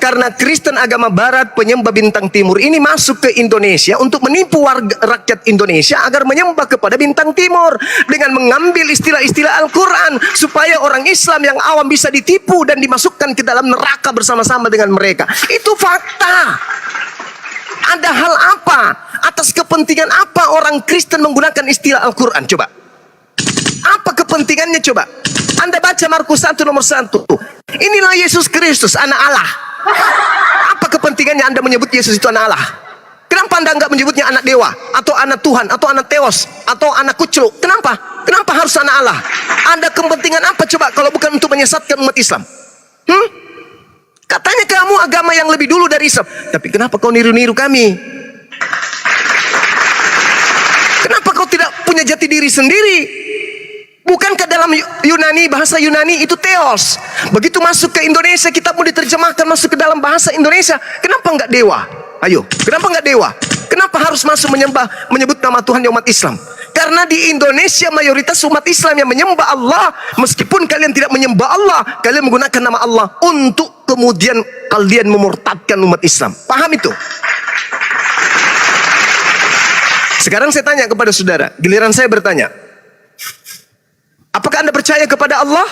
Karena Kristen agama Barat penyembah bintang timur ini masuk ke Indonesia untuk menipu rakyat Indonesia agar menyembah kepada bintang timur dengan mengambil istilah-istilah Al-Quran supaya orang Islam yang awam bisa ditipu dan dimasukkan ke dalam neraka bersama-sama dengan mereka. Itu fakta. Ada hal apa? Atas kepentingan apa orang Kristen menggunakan istilah Al-Quran? Coba. Apa kepentingannya coba? Anda baca Markus 1 nomor 1. Inilah Yesus Kristus, anak Allah. Apa kepentingannya Anda menyebut Yesus itu anak Allah? Kenapa Anda enggak menyebutnya anak dewa? Atau anak Tuhan? Atau anak Theos? Atau anak kucluk? Kenapa? Kenapa harus anak Allah? Ada kepentingan apa coba kalau bukan untuk menyesatkan umat Islam? Katanya kamu agama yang lebih dulu dari Islam. Tapi kenapa kau niru-niru kami? Kenapa kau tidak punya jati diri sendiri? Bukankah dalam Yunani, bahasa Yunani itu Theos? Begitu masuk ke Indonesia, kita pun diterjemahkan masuk ke dalam bahasa Indonesia. Kenapa enggak dewa? Ayo, kenapa enggak dewa? Kenapa harus masuk menyebut nama Tuhan umat Islam? Karena di Indonesia mayoritas umat Islam yang menyembah Allah. Meskipun kalian tidak menyembah Allah, kalian menggunakan nama Allah untuk kemudian kalian memurtadkan umat Islam. Paham itu? Sekarang saya tanya kepada saudara, giliran saya bertanya, apakah Anda percaya kepada Allah?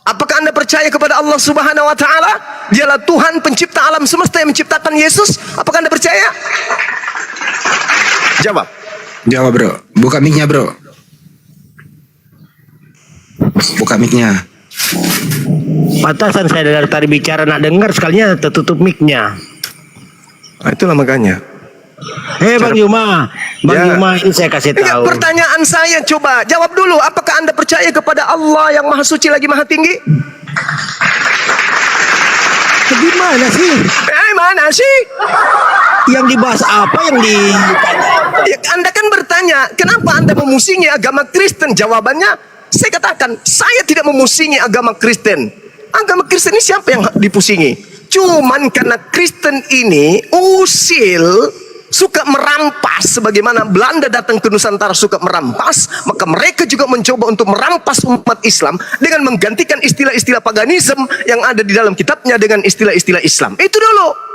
Apakah Anda percaya kepada Allah Subhanahu wa Ta'ala? Dialah Tuhan pencipta alam semesta yang menciptakan Yesus. Apakah Anda percaya? Jawab. Jawab bro. Buka mic-nya bro. Buka mic-nya. Pantasan saya dari tadi bicara nak dengar, sekalinya tertutup mic-nya. Itulah makanya. Bang Juma, Juma ini saya kasih tahu. Pertanyaan saya coba jawab dulu. Apakah Anda percaya kepada Allah yang Maha Suci lagi Maha Tinggi? Gimana sih? Mana sih? Yang dibahas apa yang Ya, Anda kan bertanya, kenapa Anda memusingi agama Kristen? Jawabannya, saya katakan, saya tidak memusingi agama Kristen. Agama Kristen ini siapa yang dipusingi? Cuman karena Kristen ini usil, suka merampas, sebagaimana Belanda datang ke Nusantara suka merampas, maka mereka juga mencoba untuk merampas umat Islam dengan menggantikan istilah-istilah paganisme yang ada di dalam kitabnya dengan istilah-istilah Islam. Itu dulu.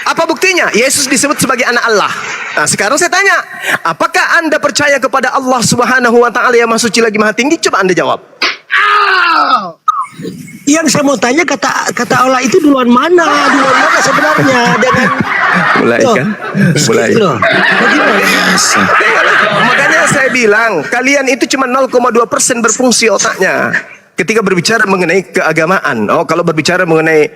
Apa buktinya? Yesus disebut sebagai anak Allah. Nah, sekarang saya tanya, apakah Anda percaya kepada Allah Subhanahu wa Ta'ala yang Maha Suci lagi Maha Tinggi? Coba Anda jawab. Yang saya mau tanya, kata Allah itu duluan mana sebenarnya? Dengan mulai kan? Mulai. Loh, bagaimana? Makanya saya bilang, kalian itu cuma 0,2% berfungsi otaknya ketika berbicara mengenai keagamaan. Oh, kalau berbicara mengenai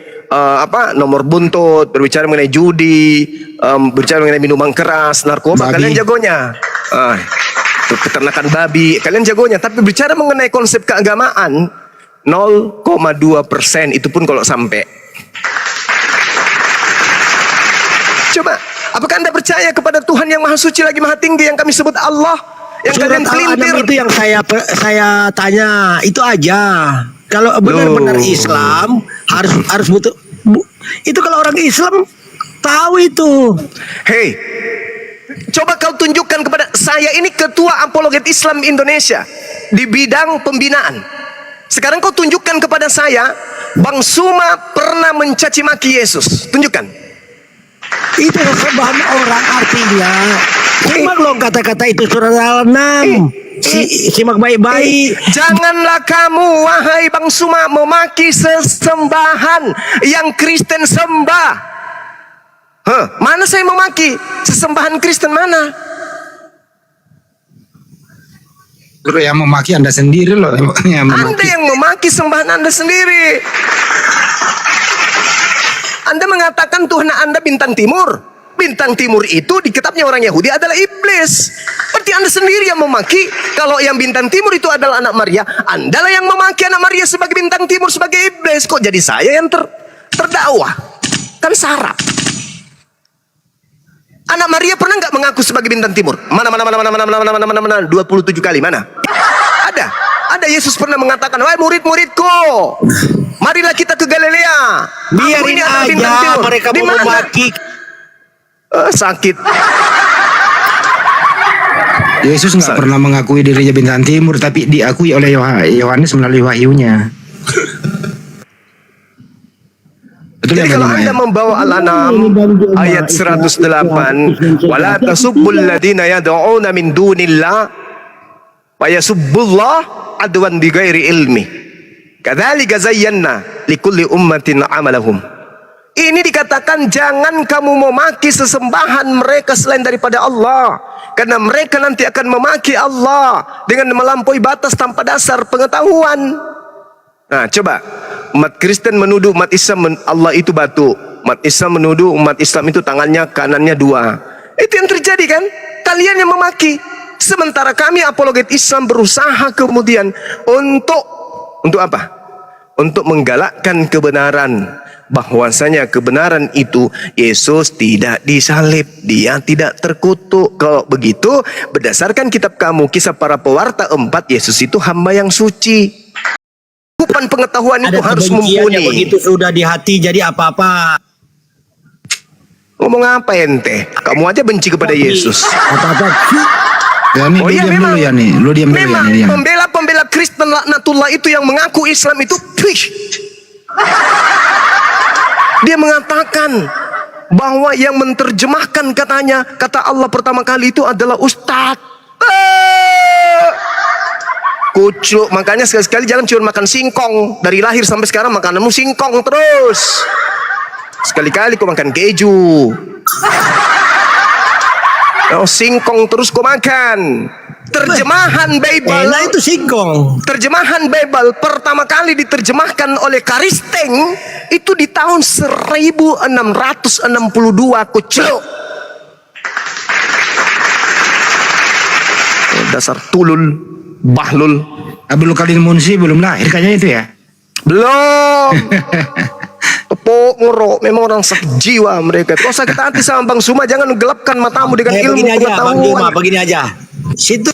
nomor buntut, berbicara mengenai judi, berbicara mengenai minuman keras, narkoba, Babi. kalian jagonya. Peternakan babi, kalian jagonya. Tapi bicara mengenai konsep keagamaan, 0,2%, itu pun kalau sampai. Coba, apakah Anda percaya kepada Tuhan yang Maha Suci lagi Maha Tinggi yang kami sebut Allah? Yang Surat kalian Al-An'am pelintir. itu yang saya tanya, itu aja. Kalau benar-benar Islam harus butuh itu kalau orang Islam tahu itu. Hei, coba kau tunjukkan kepada saya, ini ketua apologet Islam Indonesia di bidang pembinaan. Sekarang kau tunjukkan kepada saya, Bang Suma pernah mencaci maki Yesus. Tunjukkan. Itu kesembahan orang artinya. Simak loh kata-kata itu surat Al-An'am. Simak baik-baik. Janganlah kamu, wahai Bang Suma, memaki sesembahan yang Kristen sembah. Mana saya memaki sesembahan Kristen mana? Terus yang memaki Anda sendiri loh. Yang memaki. Anda yang memaki sembahan Anda sendiri. Anda mengatakan Tuhan Anda bintang timur. Bintang timur itu di kitabnya orang Yahudi adalah iblis. Berarti Anda sendiri yang memaki. Kalau yang bintang timur itu adalah anak Maria, Anda lah yang memaki anak Maria sebagai bintang timur, sebagai iblis. Kok jadi saya yang terdakwa? Kan sarap. Anak Maria pernah nggak mengaku sebagai bintang timur? Mana 27 kali mana? Ada Yesus pernah mengatakan, wahai murid-muridku, marilah kita ke Galilea. Biarin aja mereka mau memaki. Sakit. Yesus nggak pernah mengakui dirinya bintang timur, tapi diakui oleh Yohanes melalui wahyunya. Betul. Jadi kalau Anda membawa Al-An'am ayat 108, wala tasubbul ladina yad'una min dunillah fayasubbullah adwan bighairi ilmi. Kadzalika zayyana likulli ummatin amalahum. Ini dikatakan jangan kamu memaki sesembahan mereka selain daripada Allah, karena mereka nanti akan memaki Allah dengan melampaui batas tanpa dasar pengetahuan. Nah, coba umat Kristen menuduh umat Islam Allah itu batu. Umat Islam menuduh umat Islam itu tangannya kanannya 2. Itu yang terjadi kan? Kalian yang memaki. Sementara kami apologet Islam berusaha kemudian untuk apa? Untuk menggalakkan kebenaran, bahwasanya kebenaran itu Yesus tidak disalib, dia tidak terkutuk. Kalau begitu, berdasarkan kitab kamu Kisah Para Pewarta 4, Yesus itu hamba yang suci. Bukan pengetahuan itu harus mumpuni. Begitu sudah di hati jadi apa-apa. Ngomong apa ente? Kamu aja benci kepada Yesus. Apa-apa. Ya, nih, Oh iya, diam memang. dulu ya nih. Lu diam dulu ya Memang nih. pembela-pembela Kristen laknatullah itu yang mengaku Islam itu, dia mengatakan bahwa yang menerjemahkan katanya kata Allah pertama kali itu adalah Ustadz. Kucuk, makanya sekali-sekali jangan cuma makan singkong. Dari lahir sampai sekarang makananmu singkong terus. Sekali-kali kau makan keju. Oh, singkong terus kau makan. Terjemahan Bible. Enak itu singkong. Terjemahan Bible pertama kali diterjemahkan oleh Karisteng itu di tahun 1662, kucuk. Dasar tulul, bahlul. Abdul Qadir Munsi belum lahir kayaknya itu ya. Belum. Tepuk ngorok, memang orang sakit jiwa mereka. Kau sakit hati sama Bang Suma, jangan gelapkan matamu dengan ilmu Begini aja, Bang Juma, pengetahuan. begini aja. Situ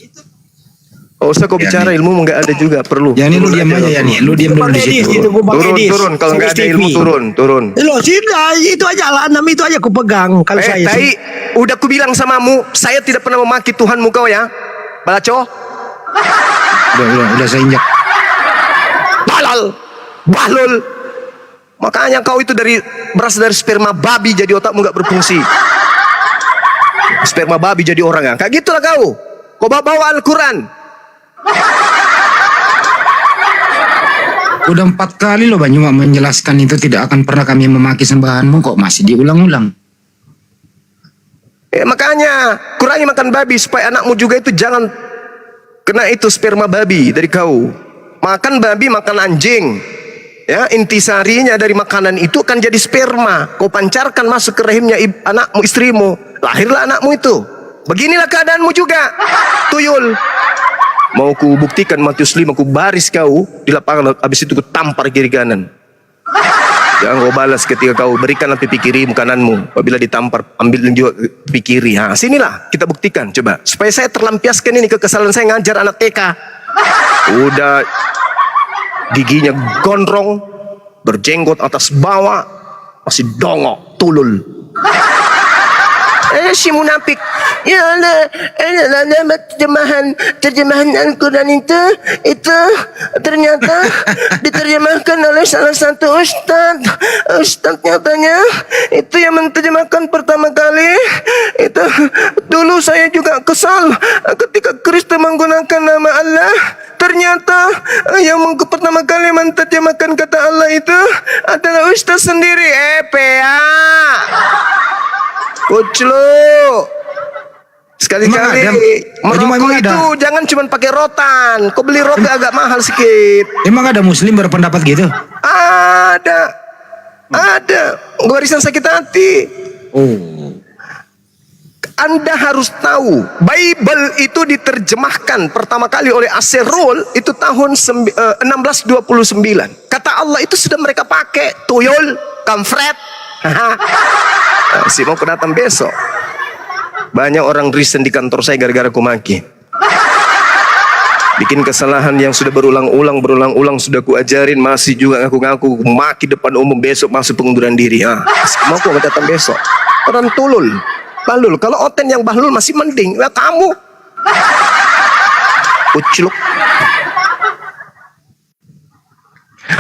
Oh, usah kau bicara ilmu enggak ada juga, perlu. Ya ini lu diam aja ya nih. Lu diam dulu Bang di Edis, situ. itu gua Bang Turun, Edis. turun. Kalau enggak ada Series ilmu, TV. turun. Loh, sudah, itu aja Al-An'am itu aja aku pegang kalau saya. Tai, udah ku bilang samamu, saya tidak pernah memaki Tuhanmu kau ya. Balaco, Udah saya injak. bahlul. Makanya kau itu berasal dari sperma babi, jadi otakmu enggak berfungsi. Sperma babi jadi orang ya. Kayak gitulah kau. Kau bawa Al-Quran. Udah 4 kali loh Bang Juma menjelaskan itu tidak akan pernah kami memaki sembahanmu, kok masih diulang-ulang. Makanya kurangi makan babi supaya anakmu juga itu jangan kena itu sperma babi dari kau. Makan babi, makan anjing. Ya, intisarinya dari makanan itu akan jadi sperma. Kau pancarkan masuk ke rahimnya anakmu, istrimu. Lahirlah anakmu itu. Beginilah keadaanmu juga, tuyul. Mau ku buktikan Matius 5, ku baris kau di lapangan, habis itu ku tampar kiri kanan. Jangan kau balas ketika kau berikan api pikiri makananmu. Apabila ditampar, ambil juga pikiri. Nah, sinilah kita buktikan, coba. Supaya saya terlampiaskan ini kekesalan saya ngajar anak TK. Udah giginya gondrong, berjenggot atas bawah, masih dongok, tulul. Si munafik. Ya Allah, terjemahan Al-Quran itu ternyata diterjemahkan oleh salah satu ustadz. Ustadz nyatanya itu yang menerjemahkan pertama kali. Itu dulu saya juga kesal ketika Kristen menggunakan nama Allah. Ternyata yang pertama kali menerjemahkan kata Allah itu adalah ustadz sendiri. PA Kuclu. Sekali-kali merokok itu jangan cuma pakai rotan. Kau beli rokok agak mahal sedikit. Emang ada muslim berpendapat gitu? Ada. Warisan sakit hati. Oh. Anda harus tahu, Bible itu diterjemahkan pertama kali oleh Aserul itu tahun 1629. Kata Allah itu sudah mereka pakai. Tuyul, kamfret. Si mau datang besok. Banyak orang resign di kantor saya gara-gara aku maki. Bikin kesalahan yang sudah berulang-ulang sudah ku ajarin, masih juga ngaku-ngaku maki depan umum, besok masuk pengunduran diri. Mau aku datang besok. Orang tulul, bahlul. Kalau oten yang bahlul masih mending. Lah kamu ucluk.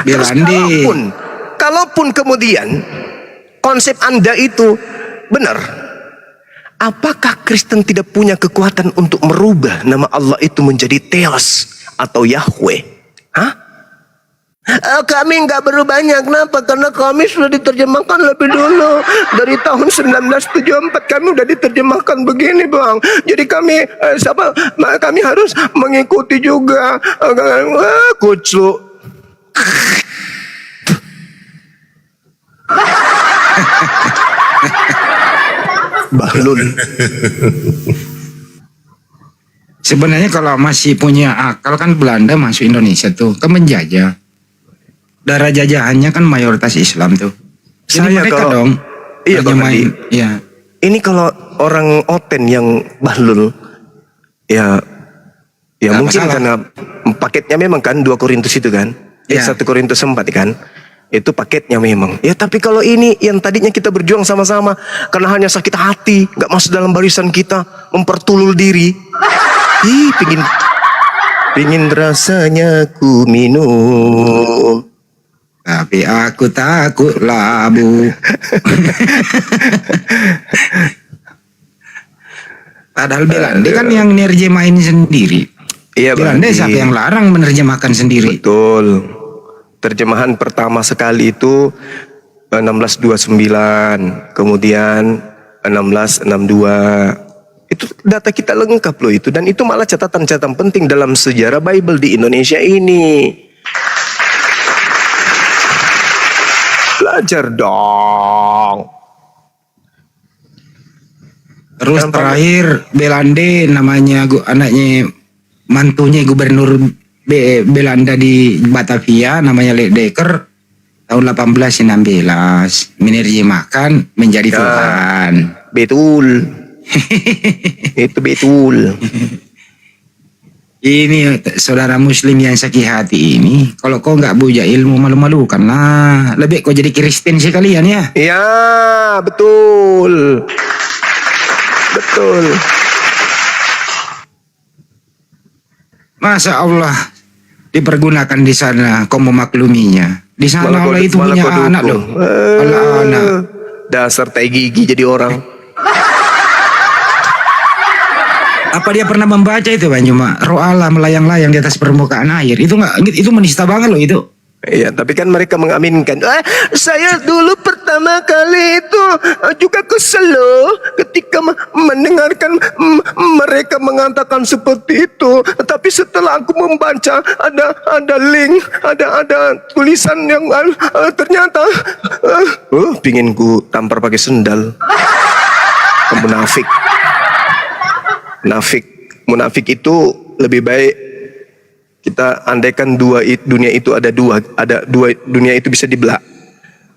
Belandi. Kalaupun kemudian konsep Anda itu benar, apakah Kristen tidak punya kekuatan untuk merubah nama Allah itu menjadi Theos atau Yahweh? Kami nggak berubahnya. Kenapa? Karena kami sudah diterjemahkan lebih dulu. Dari tahun 1974 kami sudah diterjemahkan begini, Bang. Jadi kami kami harus mengikuti juga. Kuclu. Bahlul. Sebenarnya kalau masih punya akal kan Belanda masuk Indonesia tuh kan menjajah. Darah jajahannya kan mayoritas Islam tuh. Jadi mereka kalau, dong. Iya Bang Andi. Iya. Ini kalau orang oten yang bahlul, ya Nggak mungkin masalah. karena paketnya memang kan 2 Korintus itu kan. 1 Korintus 4 kan. Itu paketnya memang. Ya tapi kalau ini yang tadinya kita berjuang sama-sama karena hanya sakit hati, nggak masuk dalam barisan kita, mempertulul diri. Pingin rasanya ku minum. Tapi aku takut labu. Padahal Belanda kan yang nerjemahin sendiri. Iya, Belanda Bang. siapa yang larang menerjemahkan sendiri? Betul. Terjemahan pertama sekali itu 1629, kemudian 1662. Itu data kita lengkap loh itu, dan itu malah catatan-catatan penting dalam sejarah Bible di Indonesia ini. Belajar dong. Terus terakhir Belanda namanya anaknya mantunya gubernur Belanda di Batavia namanya Ledecker tahun 1816 menerjemahkan menjadi Tuhan. Betul. Itu betul. Ini saudara muslim yang sakit hati ini, kalau kau nggak punya ilmu malu-malukan lah. Lebih kau jadi Kristen sekalian ya. Ya, betul. Betul. Masa Allah dipergunakan di sana, kau memakluminya. Di sana Allah itu punya anak loh. Allah anak. Dasar tai gigi jadi orang. Apa dia pernah membaca itu Bang? Cuma roh Allah melayang-layang di atas permukaan air. Itu nggak, itu menista banget loh itu. Iya, tapi kan mereka mengaminkan. Saya dulu pertama kali itu juga kesel loh ketika mendengarkan mereka mengatakan seperti itu. Tapi setelah aku membaca ada link, ada tulisan yang ternyata pingin ku tampar pakai sendal. Munafik. Munafik itu lebih baik kita andaikan dunia itu ada dua dunia itu bisa dibelah.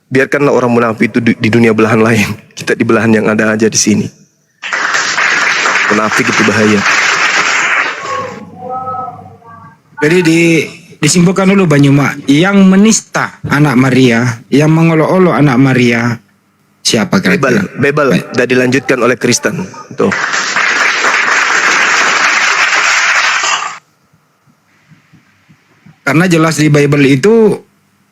Biarkanlah orang munafik itu di dunia belahan lain. Kita di belahan yang ada aja di sini. Munafik itu bahaya. Jadi disimpulkan dulu Banyuma, yang menista anak Maria, yang mengolok-olok anak Maria, siapa kira-kira? Bebel dan dilanjutkan oleh Kristen. Tuh. Karena jelas di Bible itu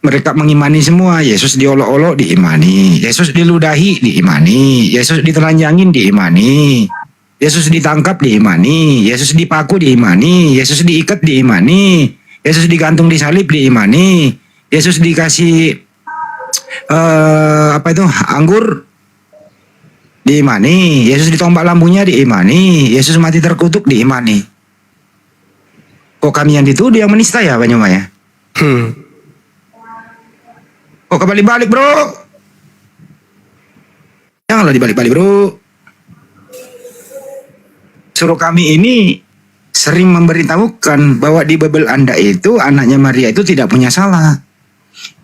mereka mengimani semua. Yesus diolok-olok diimani, Yesus diludahi diimani, Yesus ditelanjangin diimani, Yesus ditangkap diimani, Yesus dipaku diimani, Yesus diikat diimani, Yesus digantung di salib diimani, Yesus dikasih anggur diimani, Yesus ditombak lambungnya diimani, Yesus mati terkutuk diimani. Kok kami yang dituduh yang menista ya Banyuma ya? Kok kebalik-balik bro? Janganlah dibalik-balik bro. Suruh kami ini sering memberitahukan bahwa di Bible Anda itu anaknya Maria itu tidak punya salah.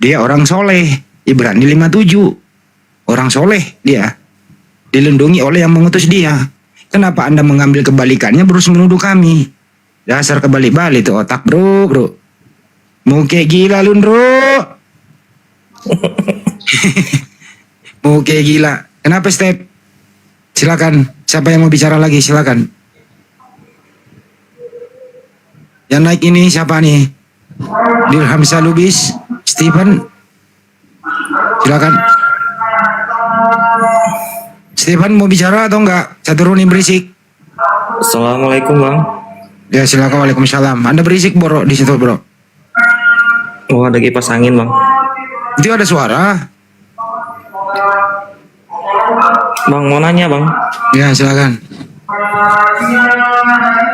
Dia orang soleh. Ibrani 57. Orang soleh dia. Dilindungi oleh yang mengutus dia. Kenapa Anda mengambil kebalikannya berusaha menuduh kami? Dasar kebalik-balik tuh otak bro. Mau kayak gila lu bro. Mau kayak gila. Kenapa Step? Silakan. Siapa yang mau bicara lagi? Silakan. Yang naik ini siapa nih? Dirham Salubis, Stephen. Silakan. Stephen mau bicara atau enggak? Saya turunin berisik. Assalamualaikum bang. Ya silakan. Waalaikumsalam. Anda berisik bro di situ bro. Oh ada kipas angin bang. Itu ada suara. Bang mau nanya bang. Ya silakan.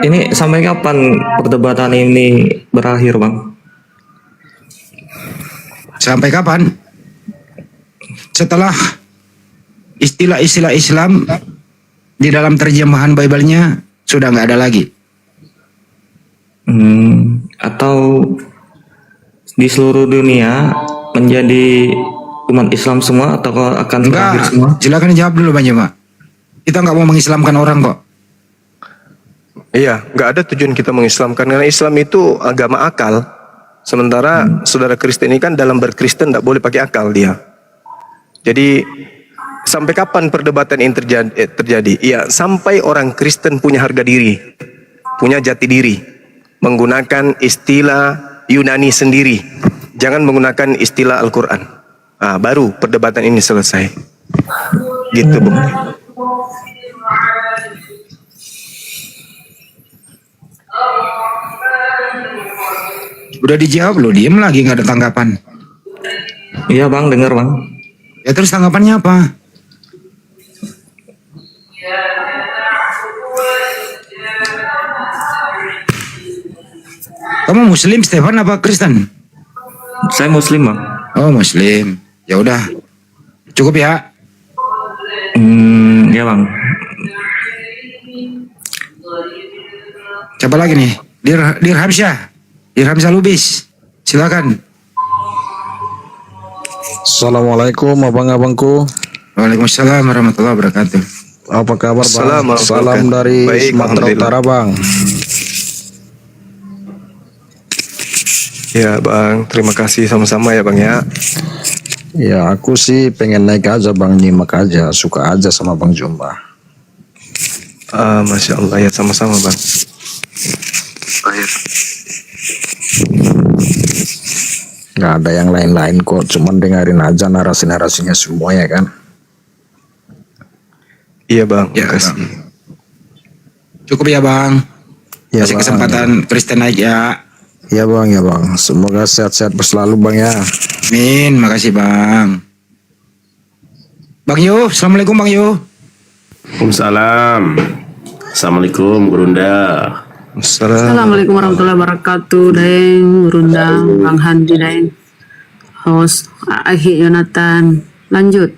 Ini sampai kapan perdebatan ini berakhir bang? Sampai kapan? Setelah istilah-istilah Islam di dalam terjemahan Bible-nya sudah nggak ada lagi. Atau di seluruh dunia menjadi umat Islam semua atau akan berakhir semua? Silakan jawab dulu Banyuma. Kita nggak mau mengislamkan orang kok. Iya, nggak ada tujuan kita mengislamkan karena Islam itu agama akal. Sementara saudara Kristen ini kan dalam berkristen tidak boleh pakai akal dia. Jadi sampai kapan perdebatan ini terjadi? Iya, sampai orang Kristen punya harga diri, punya jati diri, menggunakan istilah Yunani sendiri, jangan menggunakan istilah Al-Quran. Baru perdebatan ini selesai. Gitu Bung. Udah dijawab loh, diem lagi nggak ada tanggapan. Iya bang, dengar bang. Ya terus tanggapannya apa? Kamu Muslim Stefan apa Kristen? Saya Muslim bang. Oh Muslim. Ya udah, cukup ya. Ya bang. Siapa lagi nih? Dirham Syah, Dirham Salubis. Silakan. Assalamualaikum abang-abangku. Waalaikumsalam warahmatullahi wabarakatuh. Apa kabar bang? Assalamualaikum. Salam dari Baik, Sumatera Utara bang. Ya bang, terima kasih sama-sama ya bang ya. Ya aku sih pengen naik aja bang, nyimak aja, suka aja sama bang Jumba. Masya Allah ya, sama-sama bang. Baik. Gak ada yang lain-lain kok, cuman dengerin aja narasi-narasinya semua ya kan. Iya bang, Ya, terima kasih. Bang. Cukup ya bang. Ya, Kasih Bang. kesempatan Kristen aja. Ya bang, ya bang. Semoga sehat-sehat selalu bang ya. Amin, makasih bang. Bang Yo, assalamualaikum Bang Yo. Waalaikumsalam. Assalamualaikum Gurunda. Assalamualaikum warahmatullahi wabarakatuh. Daeng, Gurunda, Bang Handi Daeng, host Ahi Yonatan. Lanjut.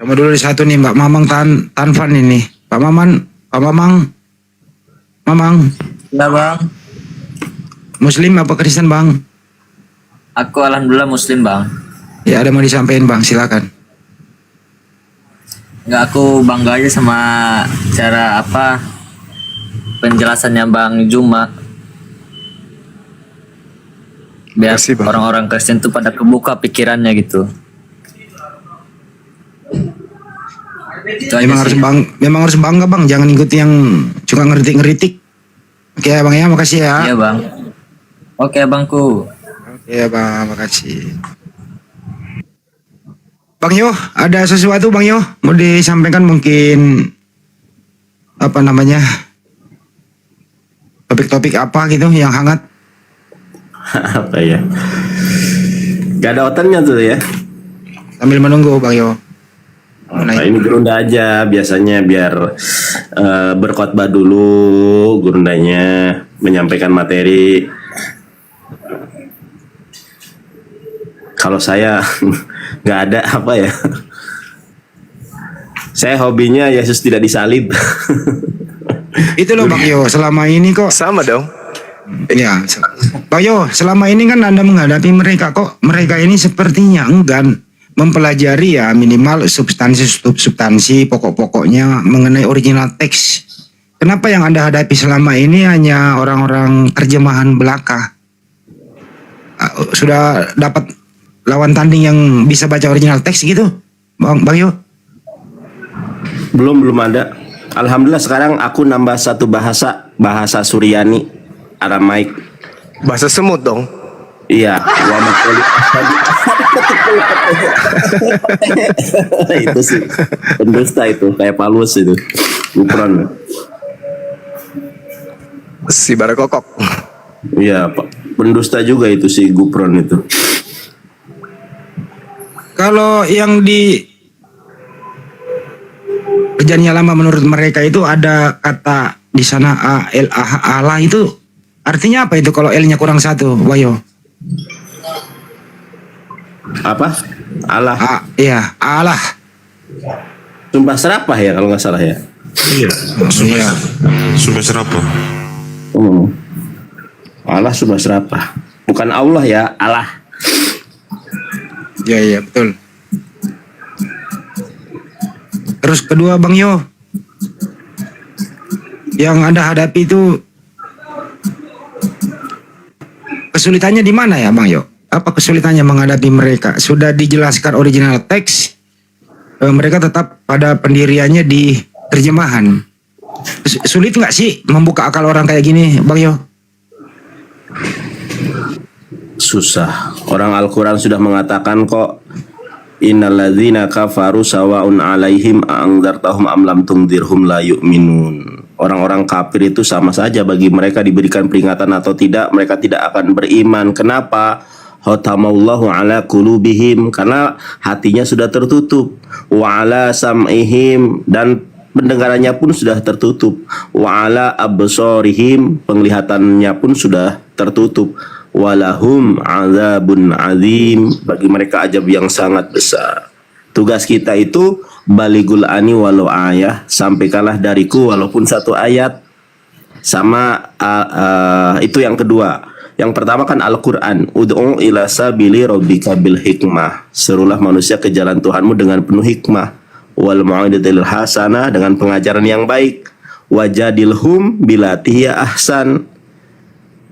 Sama dulu di satu nih Mbak Mamang Tanfan ini. Pak Mamang. Ya bang, Muslim apa Kristen Bang? aku alhamdulillah Muslim bang. Ya ada mau disampaikan Bang, silakan. Nggak, aku bangga aja sama cara penjelasannya Bang Juma. Biar orang-orang Kristen tuh pada kebuka pikirannya gitu. Memang harus bangga Bang, jangan ikut yang suka ngeritik. Oke Bang ya, makasih ya. Iya Bang. Oke Bangku. Oke Bang, makasih. Bang Yo, ada sesuatu Bang Yo mau disampaikan, mungkin topik-topik apa gitu yang hangat? Apa ya? Gak ada otannya tuh ya. Sambil menunggu Bang Yo. Nah, ini Gurunda aja biasanya biar berkhotbah dulu Gurundanya, menyampaikan materi. Kalau saya nggak ada apa ya. Saya hobinya Yesus tidak disalib. Itu loh Bang Yo, selama ini kok sama dong. Ya, Bang Yo, selama ini kan Anda menghadapi mereka, kok mereka ini sepertinya enggan mempelajari ya minimal substansi pokok-pokoknya mengenai original teks. Kenapa yang Anda hadapi selama ini hanya orang-orang terjemahan belaka? Sudah dapat lawan tanding yang bisa baca original teks gitu, Bang Yo? Belum ada. Alhamdulillah sekarang aku nambah satu bahasa Suryani, Aramaik. Bahasa semut dong. Iya, itu sih pendusta itu, kayak Paulus itu, Gupron. Si Barakokok. Iya, pendusta juga itu si Gupron itu. Kalau yang di Perjanjian Lama menurut mereka itu ada kata di sana Allah itu artinya apa itu kalau L-nya kurang satu, Wayo? Apa? Allah. Iya, Allah. Sumpah serapah ya kalau nggak salah ya. Iya. Sumpah serapah. Allah sumpah serapah. Bukan Allah ya, Allah. Iya betul. Terus kedua Bang Yo, yang Anda hadapi itu kesulitannya di mana ya Bang Yo? Apa kesulitannya menghadapi mereka? Sudah dijelaskan original teks, mereka tetap pada pendiriannya di terjemahan. Sulit nggak sih membuka akal orang kayak gini, Bang Yo? Susah. Orang Al-Quran sudah mengatakan kok, innalladzina kafaru sawa'un alaihim a'angdartahum am lam tungdirhum la yu'minun. Orang-orang kafir itu sama saja, bagi mereka diberikan peringatan atau tidak, mereka tidak akan beriman. Kenapa? Khatamallahu ala qulubihim, karena hatinya sudah tertutup. Wa ala sam'ihim, dan pendengarannya pun sudah tertutup. Wa ala absarihim, penglihatannya pun sudah tertutup. Walahum azabun azim, bagi mereka azab yang sangat besar. Tugas kita itu baligul ani walau ayah, sampaikanlah dariku walaupun satu ayat. Sama itu yang kedua. Yang pertama kan Al-Quran, ud'u ila sabili rabbika bil hikmah, serulah manusia ke jalan Tuhanmu dengan penuh hikmah. Wal mau'idatil hasanah, dengan pengajaran yang baik. Wajadilhum bilati hiya ahsan,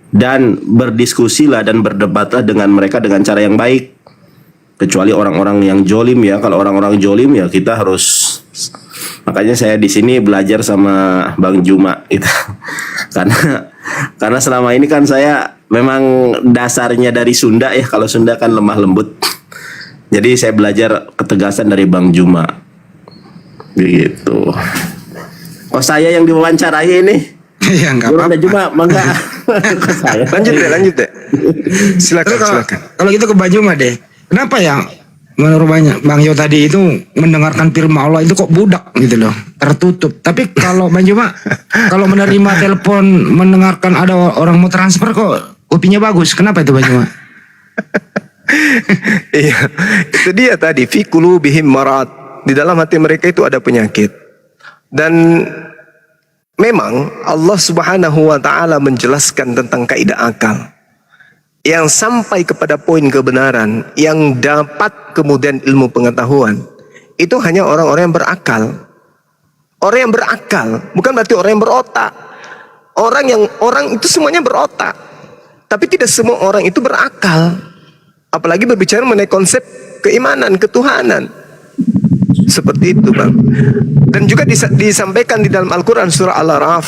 dan berdiskusilah dan berdebatlah dengan mereka dengan cara yang baik. Kecuali orang-orang yang jolim ya. Kalau orang-orang jolim ya kita harus, makanya saya di sini belajar sama Bang Juma itu. karena selama ini kan saya memang dasarnya dari Sunda ya. Kalau Sunda kan lemah lembut. Jadi saya belajar ketegasan dari Bang Juma. Begitu. Oh, saya yang diwawancarai ini. Ya enggak apa-apa. Juma, mangga. Lanjut deh. Silakan. Kalau gitu ke Bang Juma deh. Kenapa ya menurut Bang Yo tadi itu mendengarkan firman Allah itu kok budak gitu loh, tertutup. Tapi kalau Bang Juma kalau menerima telepon mendengarkan ada orang mau transfer kok kupingnya bagus. Kenapa itu Bang Juma? Iya, itu dia tadi fi qulubihim marad. Di dalam hati mereka itu ada penyakit. Dan memang Allah Subhanahu wa taala menjelaskan tentang kaidah akal. Yang sampai kepada poin kebenaran, yang dapat kemudian ilmu pengetahuan, itu hanya orang-orang yang berakal. Orang yang berakal, bukan berarti orang yang berotak. Orang itu semuanya berotak. Tapi tidak semua orang itu berakal. Apalagi berbicara mengenai konsep keimanan, ketuhanan. Seperti itu, Bang. Dan juga disampaikan di dalam Al-Quran surah Al-A'raf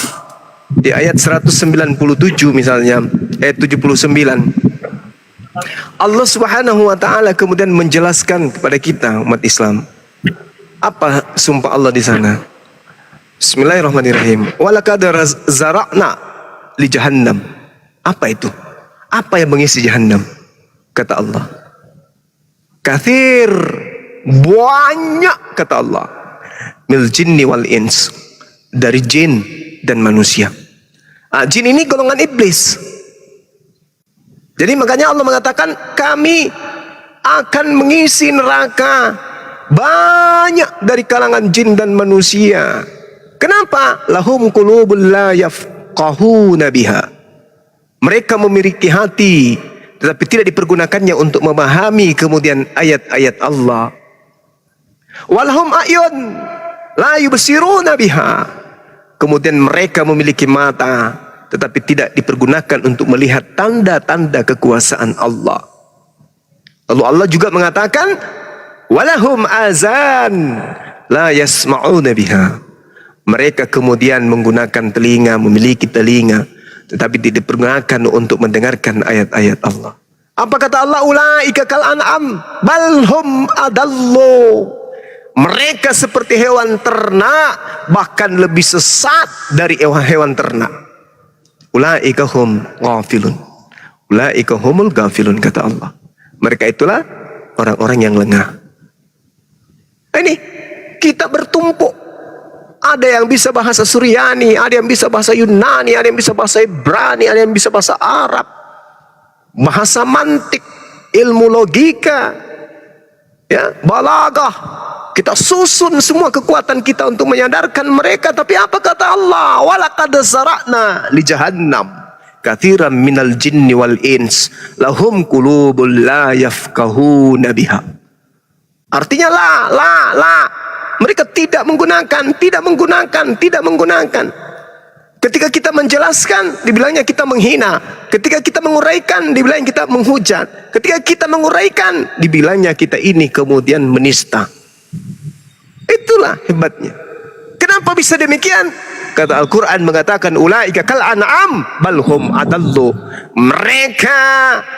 di ayat 197 misalnya, ayat 79. Allah Subhanahu wa taala kemudian menjelaskan kepada kita umat Islam. Apa sumpah Allah di sana? Bismillahirrahmanirrahim. Walaqad zara'na li jahannam. Apa itu? Apa yang mengisi jahannam? Kata Allah. Kathir, banyak kata Allah. Mil jinni wal ins, dari jin dan manusia. Jin ini golongan iblis. Jadi makanya Allah mengatakan kami akan mengisi neraka banyak dari kalangan jin dan manusia. Kenapa? Lahum qulubul la yafqahuna biha. Mereka memiliki hati tetapi tidak dipergunakannya untuk memahami kemudian ayat-ayat Allah. Walhum a'yun la yubsiruna biha. Kemudian mereka memiliki mata tetapi tidak dipergunakan untuk melihat tanda-tanda kekuasaan Allah. Lalu Allah juga mengatakan walahum azan la yasma'una biha. Mereka kemudian menggunakan telinga, memiliki telinga tetapi tidak dipergunakan untuk mendengarkan ayat-ayat Allah. Apa kata Allah? Ulaika kal an'am balhum adallu. Mereka seperti hewan ternak, bahkan lebih sesat dari hewan ternak. Ulaika hum ghafilun. Ulaika humul ghafilun kata Allah. Mereka itulah orang-orang yang lengah. Ini kita bertumpuk. Ada yang bisa bahasa Suryani, ada yang bisa bahasa Yunani, ada yang bisa bahasa Ibrani, ada yang bisa bahasa Arab. Bahasa mantik, ilmu logika, ya, balagah. Kita susun semua kekuatan kita untuk menyadarkan mereka. Tapi apa kata Allah? Walaqad zara'na li jahannam katsiran minal jinni wal ins lahum qulubul la yafqahuna biha. Artinya la. Mereka tidak menggunakan. Ketika kita menjelaskan, dibilangnya kita menghina. Ketika kita menguraikan, dibilangnya kita menghujat. Ketika kita menguraikan, dibilangnya kita ini kemudian menista. Itulah hebatnya. Kenapa bisa demikian? Kata Al-Quran mengatakan ulaika kal an'am balhum adallu. Mereka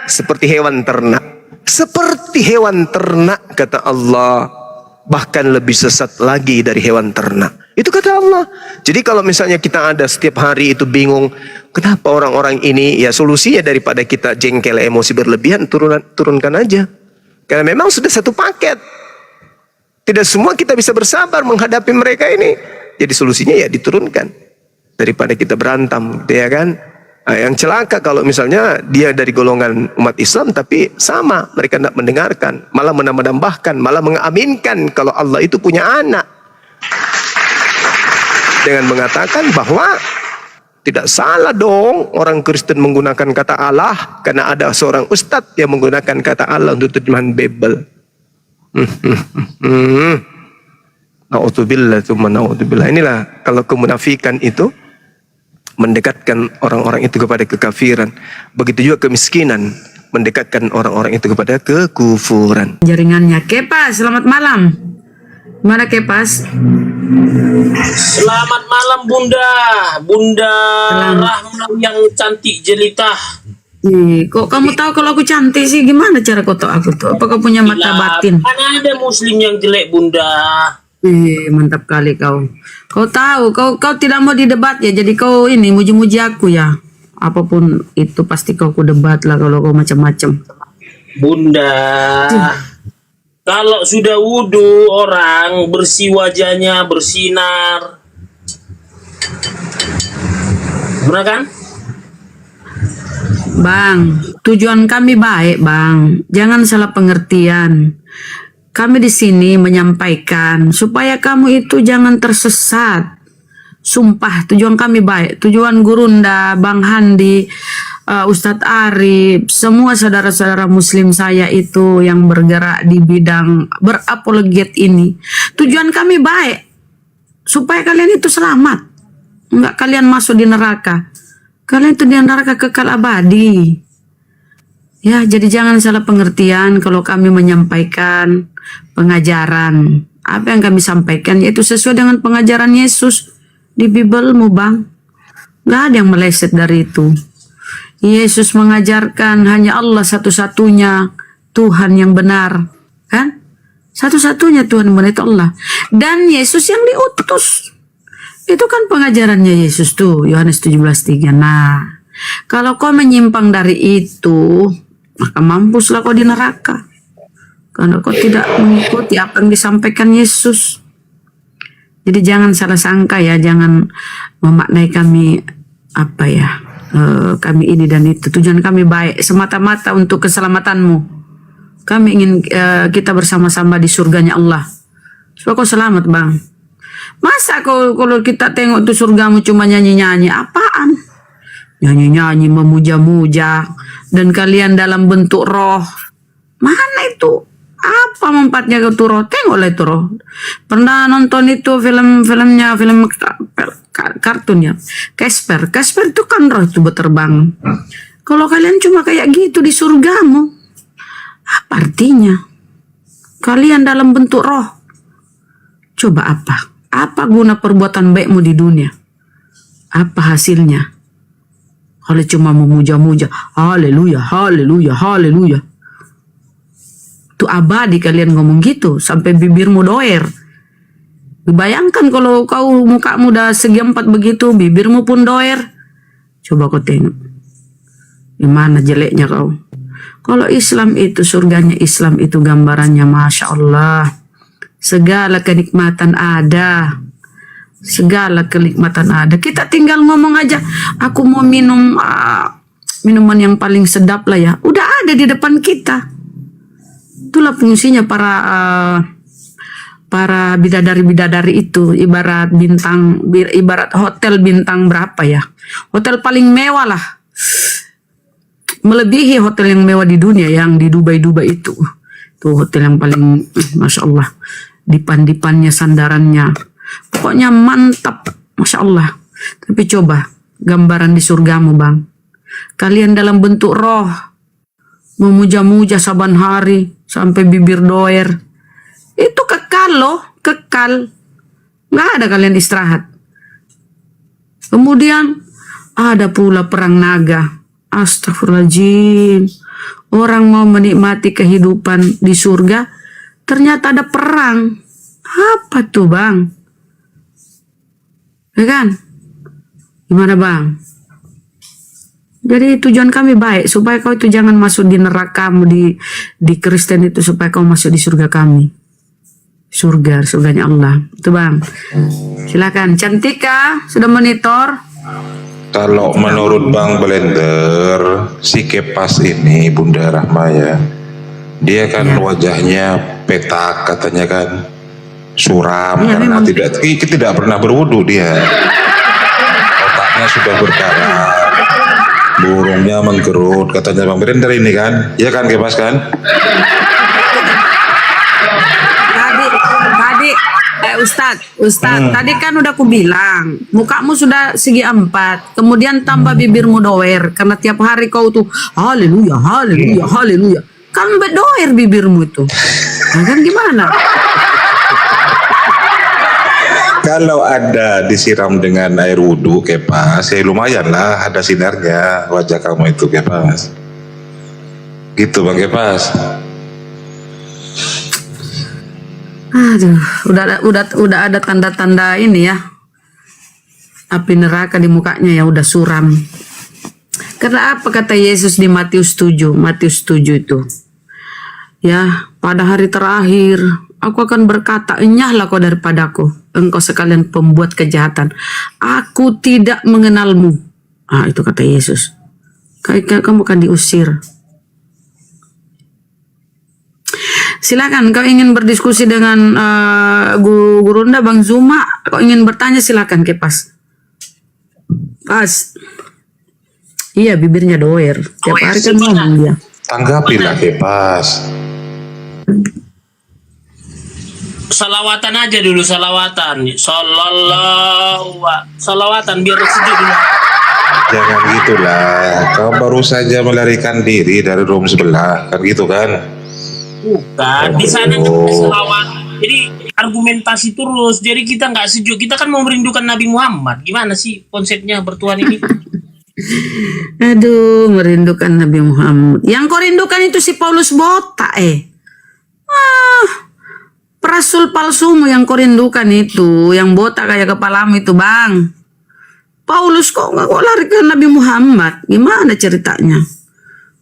seperti hewan ternak. Seperti hewan ternak kata Allah. Bahkan lebih sesat lagi dari hewan ternak. Itu kata Allah. Jadi kalau misalnya kita ada setiap hari itu bingung, kenapa orang-orang ini, ya solusinya daripada kita jengkel emosi berlebihan, turunkan aja. Karena memang sudah satu paket. Tidak semua kita bisa bersabar menghadapi mereka ini. Jadi solusinya ya diturunkan. Daripada kita berantem, gitu ya kan. Nah, yang celaka kalau misalnya dia dari golongan umat Islam tapi sama, mereka tidak mendengarkan, malah menambahkan, malah mengaminkan kalau Allah itu punya anak. Dengan mengatakan bahwa tidak salah dong orang Kristen menggunakan kata Allah karena ada seorang ustadz yang menggunakan kata Allah untuk terjemahan Bible. Na'udzubillah tsumma na'udzubillah. Inilah kalau kemunafikan itu mendekatkan orang-orang itu kepada kekafiran. Begitu juga kemiskinan mendekatkan orang-orang itu kepada kekufuran. Jaringannya Kepas, selamat malam. Mana Kepas? Selamat malam Bunda Rahma yang cantik jelita. Kok kamu tahu kalau aku cantik sih? Gimana cara kau tahu aku tuh? Apa kau punya mata batin? Kan ada muslim yang jelek Bunda. Mantap kali kau. Kau tahu, kau tidak mau didebat ya. Jadi kau ini muji-muji aku ya. Apapun itu pasti kau debat lah kalau kau macam-macam. Bunda. Kalau sudah wudhu orang bersih wajahnya, bersinar. Benar kan? Bang, tujuan kami baik, Bang. Jangan salah pengertian. Kami di sini menyampaikan supaya kamu itu jangan tersesat. Sumpah, tujuan kami baik. Tujuan Gurunda, Bang Handi, Ustadz Arif, semua saudara-saudara muslim saya itu yang bergerak di bidang berapologet ini. Tujuan kami baik. Supaya kalian itu selamat. Enggak kalian masuk di neraka. Kalian itu di neraka kekal abadi. Ya, jadi jangan salah pengertian kalau kami menyampaikan pengajaran. Apa yang kami sampaikan yaitu sesuai dengan pengajaran Yesus di Bibelmu, Bang. Nggak ada yang meleset dari itu. Yesus mengajarkan hanya Allah satu-satunya Tuhan yang benar. Kan? Satu-satunya Tuhan yang benar itu Allah. Dan Yesus yang diutus. Itu kan pengajarannya Yesus tuh, Yohanes 17:3. Nah, kalau kau menyimpang dari itu, maka mampuslah kau di neraka. Karena kau tidak mengikuti apa yang disampaikan Yesus. Jadi jangan salah sangka ya, jangan memaknai kami apa ya, kami ini dan itu. Tujuan kami baik, semata-mata untuk keselamatanmu. Kami ingin kita bersama-sama di surganya Allah. Supaya kau selamat, Bang. Masa kalau kita tengok tuh surgamu cuma nyanyi-nyanyi, apaan? Nyanyi-nyanyi, memuja-muja, dan kalian dalam bentuk roh. Mana itu? Apa manfaatnya ke roh? Tengoklah itu roh. Pernah nonton itu film kartunnya Casper. Casper itu kan roh itu berterbang. Kalau kalian cuma kayak gitu di surgamu, apa artinya? Kalian dalam bentuk roh. Coba apa? Apa guna perbuatan baikmu di dunia? Apa hasilnya? Kalau cuma memuja-muja, haleluya, haleluya, haleluya. Itu abadi kalian ngomong gitu sampai bibirmu doer. Bayangkan kalau kau mukamu udah segi 4 begitu, bibirmu pun doer. Coba kau tengok. Gimana jeleknya kau? Kalau Islam itu, surganya Islam itu gambarannya Masya Allah. Segala kenikmatan ada. Segala kenikmatan ada. Kita tinggal ngomong aja, aku mau minum minuman yang paling sedap lah ya. Udah ada di depan kita. Itulah fungsinya para bidadari-bidadari itu. Ibarat hotel bintang berapa ya? Hotel paling mewah lah. Melebihi hotel yang mewah di dunia yang di Dubai itu. Tuh hotel yang paling Masya Allah. Dipan-dipannya, sandarannya. Pokoknya mantap. Masya Allah. Tapi coba gambaran di surgamu, Bang. Kalian dalam bentuk roh. Memuja-muja saban hari. Sampai bibir doer. Itu kekal loh. Kekal. Nggak ada kalian istirahat. Kemudian ada pula perang naga. Astagfirullahaladzim. Orang mau menikmati kehidupan di surga. Ternyata ada perang. Apa tuh, Bang? Ya kan? Gimana, Bang? Jadi tujuan kami baik. Supaya kau itu jangan masuk di nerakamu di Kristen itu. Supaya kau masuk di surga kami. Surganya Allah. Itu, Bang. Silakan. Cantika, sudah monitor? Kalau menurut Bang Blender, si Kepas ini Bunda Rahmaya, dia kan wajahnya petak katanya kan, suram Ya, karena memang. tidak pernah berwudu dia. Otaknya sudah berdarah, burungnya menggerut katanya Bang Blender ini kan, ya kan Kepas kan? Ustadz, tadi kan udah aku bilang, mukamu sudah segi 4, kemudian tambah bibirmu doer, karena tiap hari kau tuh, haleluya, haleluya, haleluya, kan doer bibirmu itu, nah kan gimana? Kalau ada disiram dengan air wudhu Kepas, ya lumayan lah, ada sinarnya wajah kamu itu Kepas. Gitu Bang Kepas. Aduh, udah ada tanda-tanda ini ya. Api neraka di mukanya ya udah suram. Karena apa kata Yesus di Matius 7 itu? Ya, pada hari terakhir, aku akan berkata, enyahlah kau daripadaku, engkau sekalian pembuat kejahatan. Aku tidak mengenalmu. Ah, itu kata Yesus. Kamu akan diusir. Silakan, kau ingin berdiskusi dengan Gurunda, Bang Zuma, kau ingin bertanya silakan Kepas. Pas. Iya, bibirnya doer. Tiap hari kan ngomong dia. Tanggapilah Kepas. Salawatan aja dulu, salawatan. Salawatan biar sujud dulu. Jangan gitulah. Kau baru saja melarikan diri dari room sebelah, kan gitu kan? Bukan, di sana kan ada salawat. Jadi argumentasi terus. Jadi kita nggak setuju. Kita kan mau merindukan Nabi Muhammad. Gimana sih konsepnya bertuhan ini? Aduh, merindukan Nabi Muhammad. Yang kau rindukan itu si Paulus botak Rasul palsumu yang kau rindukan itu, yang botak kayak kepalamu itu, Bang. Paulus kok lari ke Nabi Muhammad? Gimana ceritanya?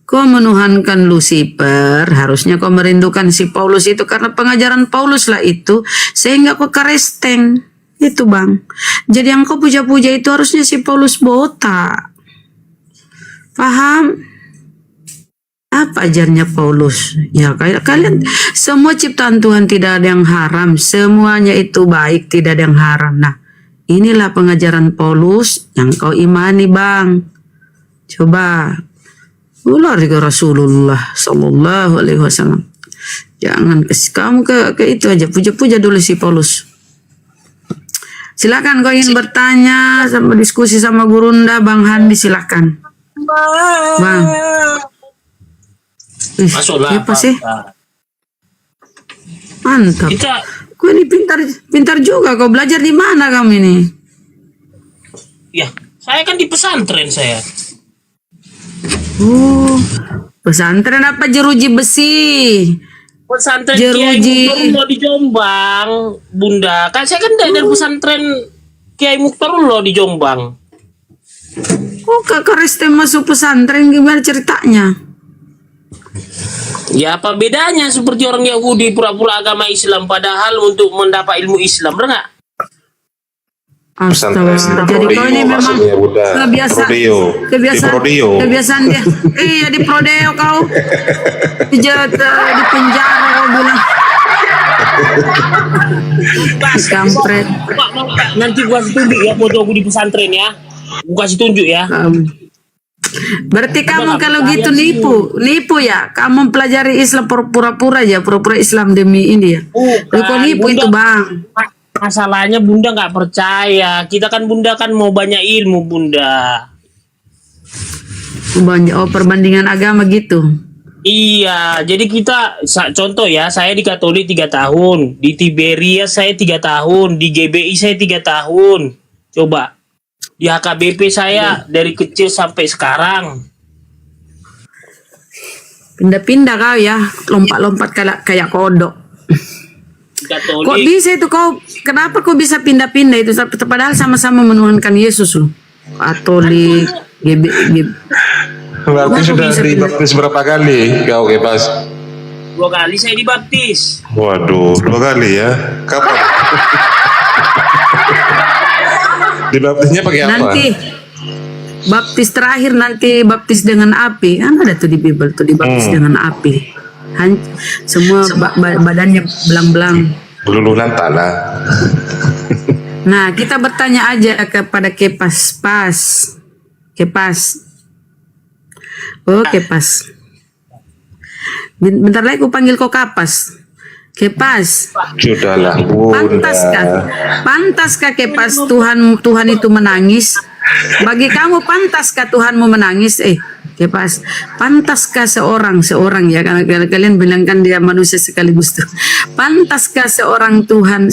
Kau menuhankan Lucifer, harusnya kau merindukan si Paulus itu karena pengajaran Paulus lah itu, sehingga kau karesteng. Itu, Bang. Jadi yang kau puja-puja itu harusnya si Paulus botak. Paham? Apa ajarnya Paulus? Ya, kayak kalian, semua ciptaan Tuhan tidak ada yang haram, semuanya itu baik, tidak ada yang haram. Nah, inilah pengajaran Paulus yang kau imani, Bang. Coba ular juga Rasulullah Sallallahu Alaihi Wasallam. Jangan kamu ke itu aja, puja-puja dulu si Paulus. Silakan kau ingin bertanya sama diskusi sama Gurunda, Bang Handi, silakan. Bang. Masuklah. Apa sih? Mantap. Kau ini pintar juga. Kau belajar di mana kamu ini? Ya, saya kan di pesantren saya. Pesantren apa? Jeruji besi. Pesantren Jeruji. Kiai Mukhtarullah di Jombang, Bunda. Kan saya kan dari pesantren Kiai Mukhtarullah di Jombang. Kok Kakak Reste masuk pesantren, gimana ceritanya? Ya, apa bedanya seperti orang Yahudi pura-pura agama Islam padahal untuk mendapat ilmu Islam, benar nggak? Astaga, jadi kau ini memang kebiasaan dia. Iya, di Prodeo kau. Di penjara kau bilang. Kampret. Nanti gua tunjuk ya foto aku di pesantren ya. Gua kasih tunjuk ya. Berarti kamu kalau gitu nipu ya? Kamu pelajari Islam pura-pura Islam demi ini ya? Kau nipu itu, Bang. Masalahnya Bunda nggak percaya. Kita kan Bunda kan mau banyak ilmu, Bunda. Perbandingan agama gitu. Iya, jadi kita contoh ya, saya di Katolik 3 tahun, di Tiberia saya 3 tahun, di GBI saya 3 tahun. Coba. Di HKBP saya dari kecil sampai sekarang. Pindah-pindah kau ya, lompat-lompat kayak kodok. Katolik. Kok bisa itu kau? Kenapa kau bisa pindah-pindah itu? Padahal sama-sama menuhankan Yesus loh. Katolik, Berarti sudah dibaptis berapa kali kau Kepas? 2 kali saya dibaptis. Waduh, 2 kali ya? Kapan? Dibaptisnya pakai apa? Nanti baptis terakhir nanti baptis dengan api. Kan ada tuh di Bible tuh dibaptis dengan api. Semua badannya belang-belang. Lululan tanah. Nah, kita bertanya aja kepada Kepas. Kepas. Oh, Kepas. Bentar lagi aku panggil kau Kapas. Kepas. Sudahlah, Bunda. Pantaskah Kepas Tuhan itu menangis? Bagi kamu pantaskah Tuhanmu menangis? Kepas, pantaskah seorang ya, karena kalian bilang kan dia manusia sekaligus tuh. Pantaskah seorang Tuhan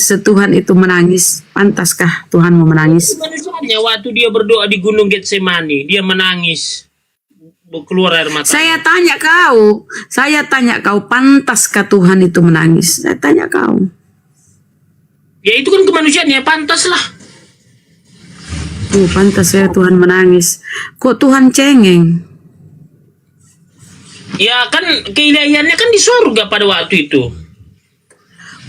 itu menangis? Pantaskah Tuhanmu menangis? Manusianya waktu dia berdoa di Gunung Getsemani, dia menangis, keluar air mata. Saya tanya kau, pantaskah Tuhan itu menangis? Saya tanya kau. Ya itu kan kemanusiaan ya, pantas lah. Pantas ya Tuhan menangis. Kok Tuhan cengeng? Ya kan keilahiannya kan di surga pada waktu itu.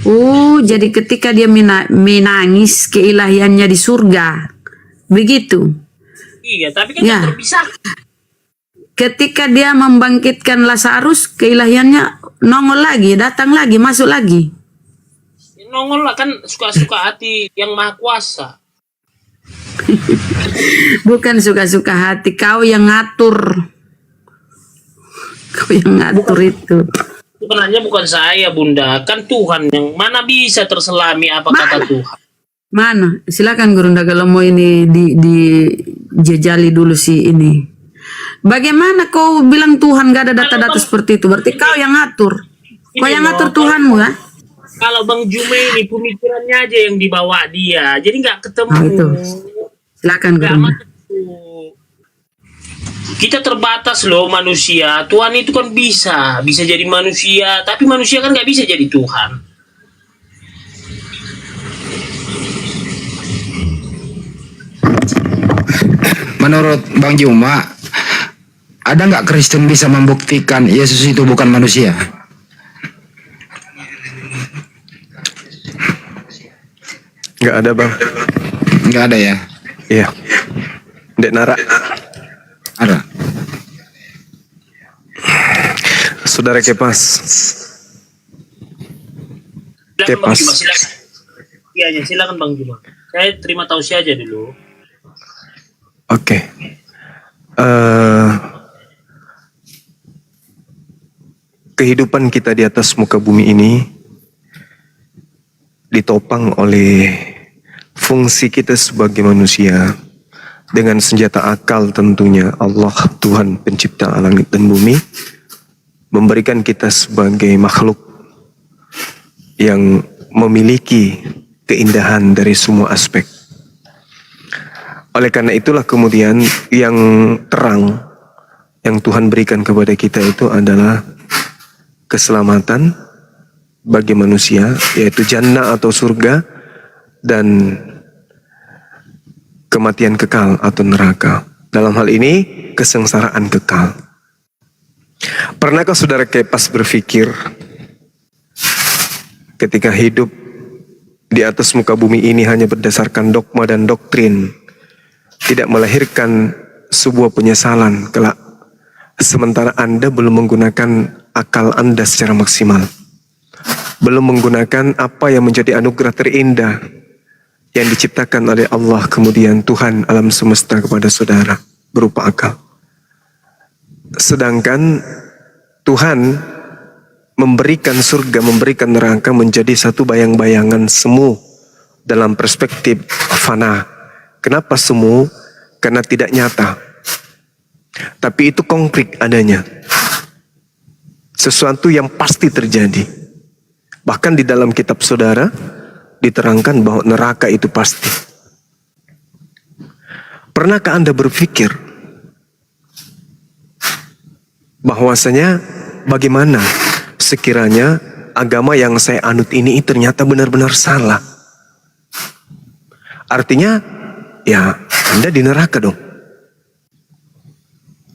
Oh, jadi ketika dia menangis keilahiannya di surga. Begitu. Iya, tapi kan Ya. nggak terpisah. Ketika dia membangkitkan Lazarus, keilahiannya nongol lagi, datang lagi, masuk lagi. Nongol lah kan suka-suka hati yang maha kuasa. Bukan suka-suka hati, kau yang ngatur. Kau yang ngatur itu. Sebenarnya bukan saya, Bunda, kan Tuhan yang mana bisa terselami apa kata Tuhan. Mana? Silakan Gurunda kalau mau ini dijejali dulu sih ini. Bagaimana kau bilang Tuhan gak ada data-data seperti itu? Berarti kau yang ngatur. Kau yang ngatur Tuhanmu ya? Kalau Bang Jume ini pemikirannya aja yang dibawa dia, jadi nggak ketemu. Nah, itu. Silakan Gurunda. Kita terbatas loh manusia. Tuhan itu kan bisa jadi manusia, tapi manusia kan nggak bisa jadi Tuhan. Menurut Bang Juma, ada nggak Kristen bisa membuktikan Yesus itu bukan manusia? Nggak ada, Bang. Nggak ada ya? Iya. Dek Nara. Ada. Saudara Kepas. Silakan Bang Juma, silakan. Iya, silakan Bang Juma. Saya terima tausiah aja dulu. Oke. Kehidupan kita di atas muka bumi ini ditopang oleh fungsi kita sebagai manusia dengan senjata akal tentunya Allah Tuhan pencipta langit dan bumi memberikan kita sebagai makhluk yang memiliki keindahan dari semua aspek. Oleh karena itulah kemudian yang terang yang Tuhan berikan kepada kita itu adalah keselamatan bagi manusia, yaitu jannah atau surga, dan kematian kekal atau neraka. Dalam hal ini kesengsaraan kekal. Pernahkah saudara Kepas berpikir ketika hidup di atas muka bumi ini hanya berdasarkan dogma dan doktrin, tidak melahirkan sebuah penyesalan kelak, sementara Anda belum menggunakan akal Anda secara maksimal, belum menggunakan apa yang menjadi anugerah terindah yang diciptakan oleh Allah, kemudian Tuhan alam semesta kepada saudara berupa akal. Sedangkan Tuhan memberikan surga, memberikan neraka menjadi satu bayang-bayangan semu dalam perspektif fana. Kenapa semu? Karena tidak nyata. Tapi itu konkret adanya. Sesuatu yang pasti terjadi. Bahkan di dalam kitab saudara diterangkan bahwa neraka itu pasti. Pernahkah Anda berpikir bahwasanya bagaimana sekiranya agama yang saya anut ini ternyata benar-benar salah? Artinya ya Anda di neraka dong.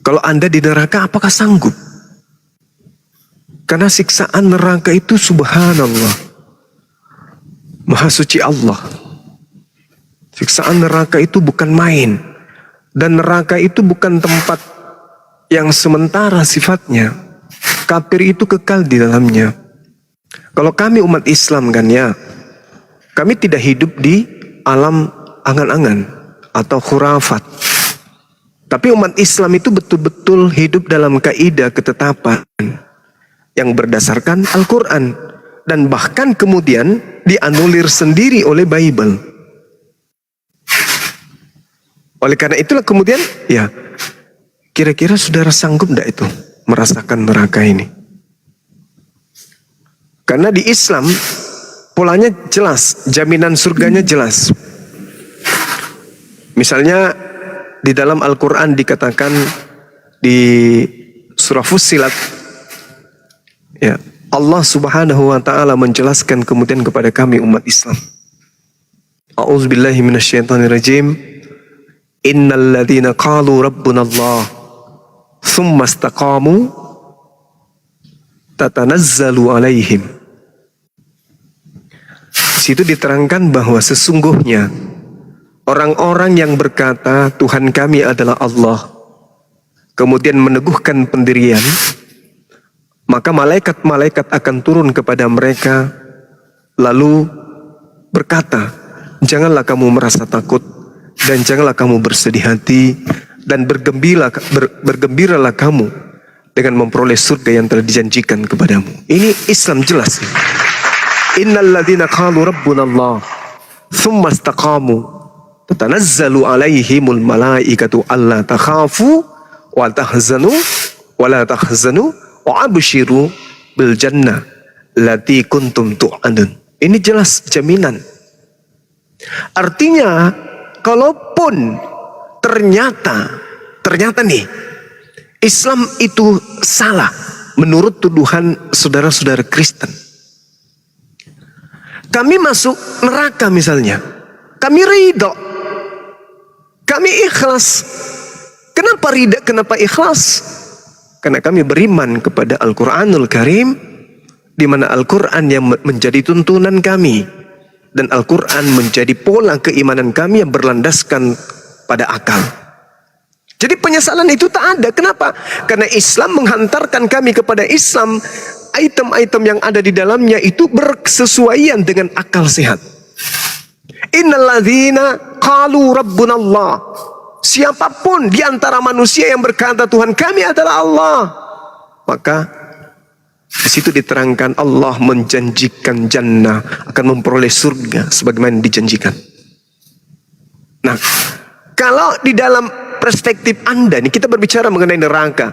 Kalau Anda di neraka, apakah sanggup? Karena siksaan neraka itu subhanallah, maha suci Allah. Siksaan neraka itu bukan main. Dan neraka itu bukan tempat yang sementara sifatnya. Kafir itu kekal di dalamnya. Kalau kami umat Islam kan ya, kami tidak hidup di alam angan-angan atau khurafat. Tapi umat Islam itu betul-betul hidup dalam kaidah ketetapan yang berdasarkan Al-Quran. Dan bahkan kemudian dianulir sendiri oleh Bible. Oleh karena itulah kemudian ya, kira-kira saudara sanggup tidak itu merasakan neraka ini? Karena di Islam polanya jelas, jaminan surganya jelas. Misalnya di dalam Al-Quran dikatakan di surah Fussilat, ya, Allah subhanahu wa ta'ala menjelaskan kemudian kepada kami umat Islam. A'udzubillahi minasyaitonirrajim. Innal ladzina qalu rabbuna Allah thumma istaqamu tatanazzalu alaihim. Di situ diterangkan bahwa sesungguhnya orang-orang yang berkata Tuhan kami adalah Allah, kemudian meneguhkan pendirian, maka malaikat-malaikat akan turun kepada mereka lalu berkata, janganlah kamu merasa takut dan janganlah kamu bersedih hati dan bergembiralah kamu dengan memperoleh surga yang telah dijanjikan kepadamu. Ini Islam jelas. Innal ladzina qalu rabbuna Allah tsumma istaqamu tatanazzalu alaihimul malaikatu alla takhafu wa tahzanu wa abshiru bil jannah lati kuntum tu'adun. Ini jelas jaminan. Artinya kalaupun ternyata nih Islam itu salah menurut tuduhan saudara-saudara Kristen, kami masuk neraka misalnya, kami ridho, kami ikhlas. Kenapa ridho? Kenapa ikhlas? Karena kami beriman kepada Al-Quranul Karim, di mana Al-Quran yang menjadi tuntunan kami, dan Al-Quran menjadi pola keimanan kami yang berlandaskan pada akal. Jadi penyesalan itu tak ada. Kenapa? Karena Islam menghantarkan kami kepada Islam. Item-item yang ada di dalamnya itu bersesuaian dengan akal sehat. Innalladzina qalu rabbuna Allah. Siapapun di antara manusia yang berkata Tuhan kami adalah Allah, maka di situ diterangkan Allah menjanjikan jannah, akan memperoleh surga sebagaimana dijanjikan. Nah, kalau di dalam perspektif Anda nih, kita berbicara mengenai neraka,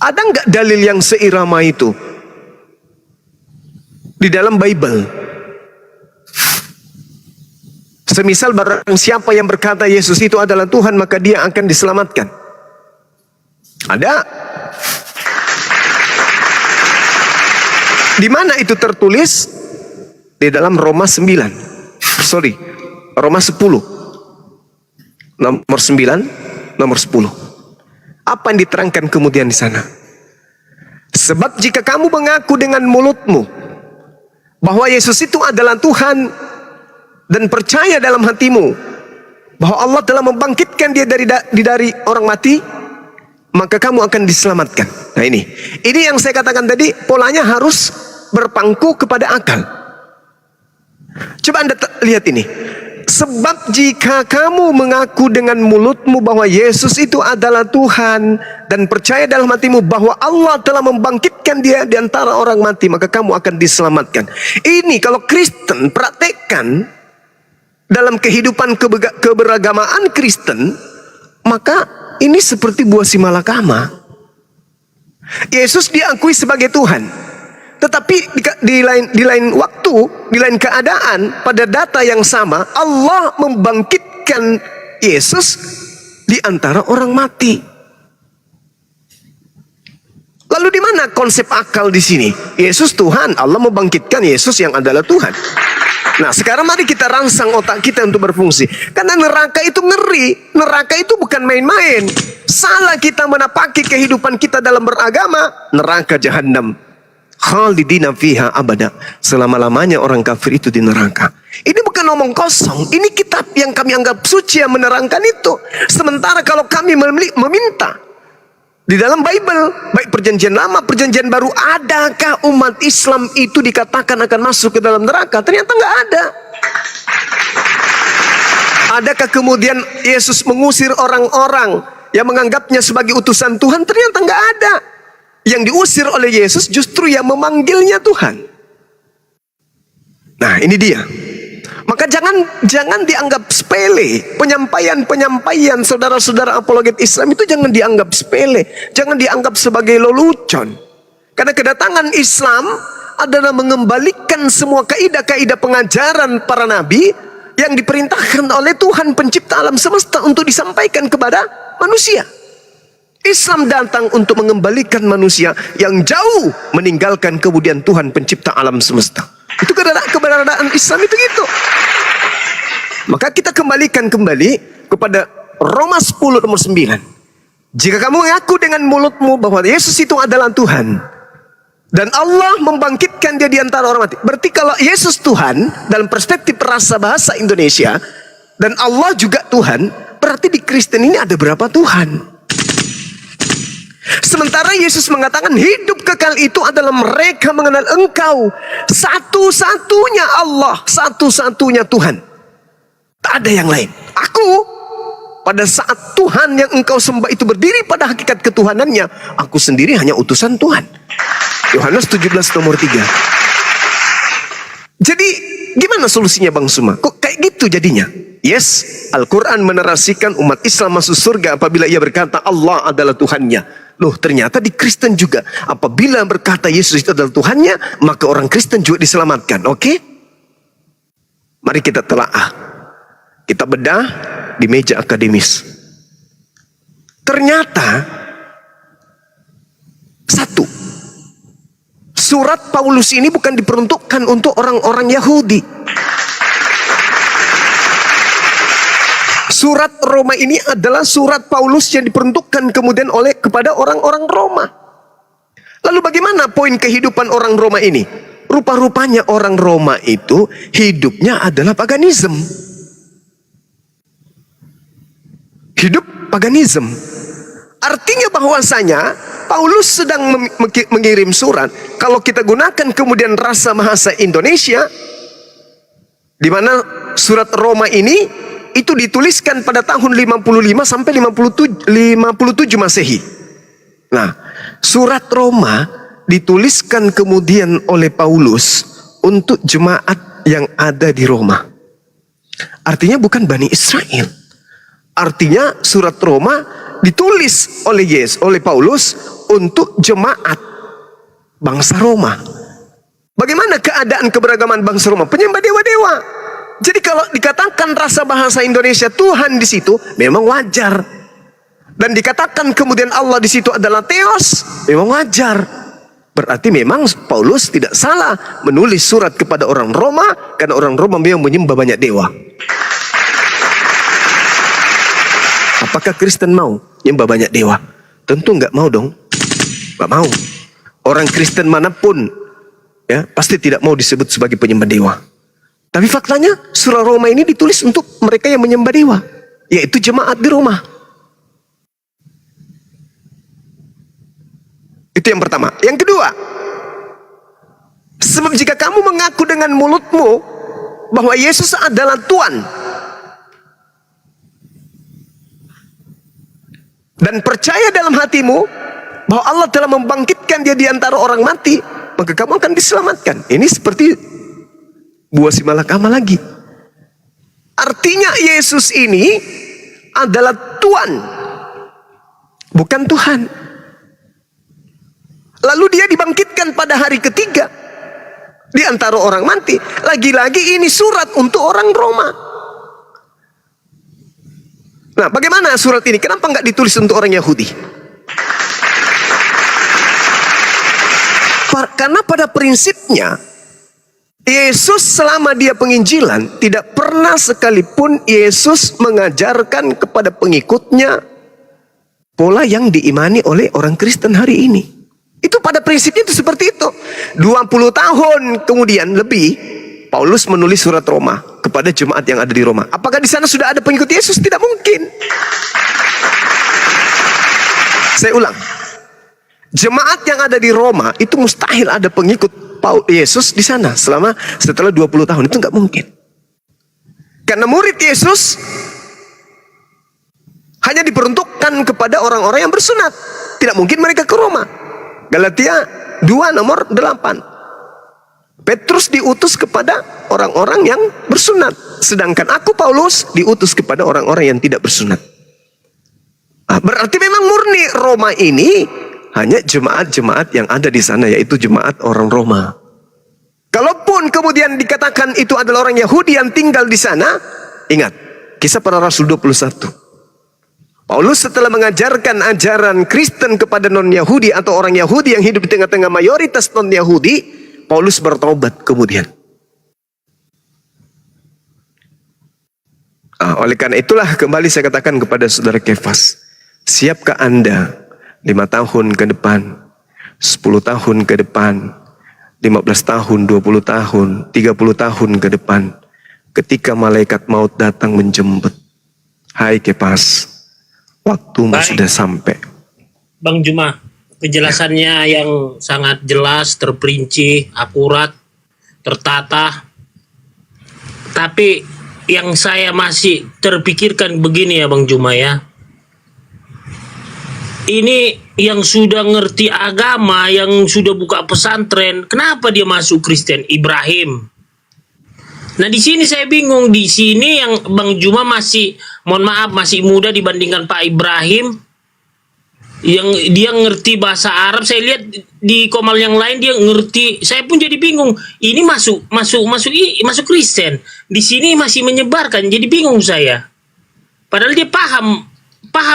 ada nggak dalil yang seirama itu di dalam Bible? Semisal barang siapa yang berkata Yesus itu adalah Tuhan, maka dia akan diselamatkan. Ada? Di mana itu tertulis? Di dalam Roma 10. Nomor 9, nomor 10. Apa yang diterangkan kemudian di sana? Sebab jika kamu mengaku dengan mulutmu bahwa Yesus itu adalah Tuhan dan percaya dalam hatimu bahwa Allah telah membangkitkan dia dari orang mati, maka kamu akan diselamatkan. Nah ini yang saya katakan tadi, polanya harus berpangku kepada akal. Coba Anda lihat ini. Sebab jika kamu mengaku dengan mulutmu bahwa Yesus itu adalah Tuhan dan percaya dalam hatimu bahwa Allah telah membangkitkan dia di antara orang mati, maka kamu akan diselamatkan. Ini kalau Kristen praktekkan dalam kehidupan keberagamaan Kristen, maka ini seperti buah simalakama. Yesus diakui sebagai Tuhan, tetapi di lain waktu, di lain keadaan, pada data yang sama, Allah membangkitkan Yesus di antara orang mati. Lalu di mana konsep akal di sini? Yesus Tuhan, Allah membangkitkan Yesus yang adalah Tuhan. Nah, sekarang mari kita rangsang otak kita untuk berfungsi. Karena neraka itu ngeri, neraka itu bukan main-main. Salah kita menapaki kehidupan kita dalam beragama, neraka jahanam. Khalidina fiha abada. Selama-lamanya orang kafir itu di neraka. Ini bukan omong kosong. Ini kitab yang kami anggap suci yang menerangkan itu. Sementara kalau kami meminta di dalam Bible, baik perjanjian lama, perjanjian baru, adakah umat Islam itu dikatakan akan masuk ke dalam neraka? Ternyata nggak ada. Adakah kemudian Yesus mengusir orang-orang yang menganggapnya sebagai utusan Tuhan? Ternyata nggak ada. Yang diusir oleh Yesus justru yang memanggilnya Tuhan. Nah, ini dia. Maka jangan dianggap sepele. Penyampaian saudara-saudara apologet Islam itu jangan dianggap sepele. Jangan dianggap sebagai lelucon. Karena kedatangan Islam adalah mengembalikan semua kaidah-kaidah pengajaran para nabi yang diperintahkan oleh Tuhan pencipta alam semesta untuk disampaikan kepada manusia. Islam datang untuk mengembalikan manusia yang jauh meninggalkan kemudian Tuhan pencipta alam semesta. Itu keberadaan Islam itu gitu. Maka kita kembalikan kembali kepada Roma 10 nomor 9. Jika kamu mengaku dengan mulutmu bahwa Yesus itu adalah Tuhan, dan Allah membangkitkan dia di antara orang mati. Berarti kalau Yesus Tuhan, dalam perspektif rasa bahasa Indonesia, dan Allah juga Tuhan, berarti di Kristen ini ada berapa Tuhan? Sementara Yesus mengatakan hidup kekal itu adalah mereka mengenal Engkau, satu-satunya Allah, satu-satunya Tuhan. Tak ada yang lain. Aku, pada saat Tuhan yang engkau sembah itu berdiri pada hakikat ketuhanannya, aku sendiri hanya utusan Tuhan. Yohanes 17 nomor 3. Jadi gimana solusinya Bang Suma? Kok kayak gitu jadinya? Yes, Al-Quran menarasikan umat Islam masuk surga apabila ia berkata Allah adalah Tuhannya. Loh, ternyata di Kristen juga apabila berkata Yesus itu adalah Tuhannya, maka orang Kristen juga diselamatkan. Oke? Mari kita telaah. Kita bedah di meja akademis. Ternyata satu, surat Paulus ini bukan diperuntukkan untuk orang-orang Yahudi. Surat Roma ini adalah surat Paulus yang diperuntukkan kemudian kepada orang-orang Roma. Lalu bagaimana poin kehidupan orang Roma ini? Rupa-rupanya orang Roma itu hidupnya adalah paganisme. Hidup paganisme. Artinya bahwasanya Paulus sedang mengirim surat. Kalau kita gunakan kemudian rasa bahasa Indonesia, di mana surat Roma ini itu dituliskan pada tahun 55 sampai 57 Masehi. Nah, surat Roma dituliskan kemudian oleh Paulus untuk jemaat yang ada di Roma. Artinya bukan Bani Israel. Artinya surat Roma ditulis oleh Paulus untuk jemaat bangsa Roma. Bagaimana keadaan keberagaman bangsa Roma? Penyembah dewa-dewa. Jadi kalau dikatakan rasa bahasa Indonesia Tuhan di situ memang wajar. Dan dikatakan kemudian Allah di situ adalah Theos, memang wajar. Berarti memang Paulus tidak salah menulis surat kepada orang Roma karena orang Roma memang menyembah banyak dewa. Apakah Kristen mau menyembah banyak dewa? Tentu nggak mau dong. Nggak mau. Orang Kristen manapun ya pasti tidak mau disebut sebagai penyembah dewa. Tapi faktanya surah Roma ini ditulis untuk mereka yang menyembah dewa, yaitu jemaat di Roma. Itu yang pertama. Yang kedua, sebab jika kamu mengaku dengan mulutmu bahwa Yesus adalah Tuhan dan percaya dalam hatimu bahwa Allah telah membangkitkan dia di antara orang mati, maka kamu akan diselamatkan. Ini seperti buah si malakama lagi. Artinya Yesus ini adalah Tuhan, bukan Tuhan. Lalu dia dibangkitkan pada hari ketiga di antara orang mati. Lagi-lagi ini surat untuk orang Roma. Nah, bagaimana surat ini? Kenapa nggak ditulis untuk orang Yahudi? Karena pada prinsipnya Yesus selama dia penginjilan tidak pernah sekalipun Yesus mengajarkan kepada pengikutnya pola yang diimani oleh orang Kristen hari ini. Itu pada prinsipnya itu seperti itu. 20 tahun kemudian lebih Paulus menulis surat Roma kepada jemaat yang ada di Roma. Apakah di sana sudah ada pengikut Yesus? Tidak mungkin. Saya ulang. Jemaat yang ada di Roma itu mustahil ada pengikut Yesus di sana setelah 20 tahun. Itu nggak mungkin. Karena murid Yesus hanya diperuntukkan kepada orang-orang yang bersunat. Tidak mungkin mereka ke Roma. Galatia 2 nomor 8. Petrus diutus kepada orang-orang yang bersunat. Sedangkan aku Paulus diutus kepada orang-orang yang tidak bersunat. Berarti memang murni Roma ini hanya jemaat-jemaat yang ada di sana, yaitu jemaat orang Roma. Kalaupun kemudian dikatakan itu adalah orang Yahudi yang tinggal di sana, ingat, Kisah Para Rasul 21. Paulus setelah mengajarkan ajaran Kristen kepada non-Yahudi atau orang Yahudi yang hidup di tengah-tengah mayoritas non-Yahudi, Paulus bertobat kemudian. Oleh karena itulah kembali saya katakan kepada saudara Kefas, Siapkah Anda 5 tahun ke depan, 10 tahun ke depan, 15 tahun, 20 tahun, 30 tahun ke depan, ketika malaikat maut datang menjemput, hai Kepas, waktumu sudah sampai. Bang Juma, penjelasannya yang sangat jelas, terperinci, akurat, tertata. Tapi yang saya masih terpikirkan begini ya Bang Juma ya. Ini yang sudah ngerti agama, yang sudah buka pesantren, kenapa dia masuk Kristen? Ibrahim. Nah di sini saya bingung. Di sini yang Bang Juma masih, mohon maaf, masih muda dibandingkan Pak Ibrahim. Yang dia ngerti bahasa Arab, saya lihat di komal yang lain dia ngerti. Saya pun jadi bingung. Ini masuk Kristen. Di sini masih menyebarkan. Jadi bingung saya. Padahal dia paham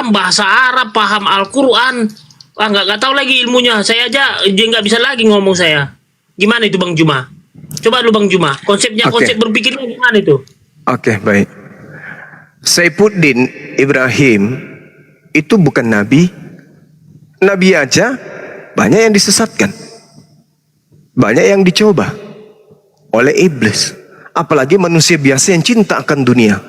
bahasa Arab, paham Al-Quran. Nggak tahu lagi ilmunya. Saya aja dia nggak bisa lagi ngomong saya. Gimana itu Bang Juma? Coba dulu Bang Juma. Konsepnya, konsep berpikirnya gimana itu? Oke, baik. Saifuddin Ibrahim itu bukan nabi. Nabi aja banyak yang disesatkan. Banyak yang dicoba oleh iblis. Apalagi manusia biasa yang cinta akan dunia.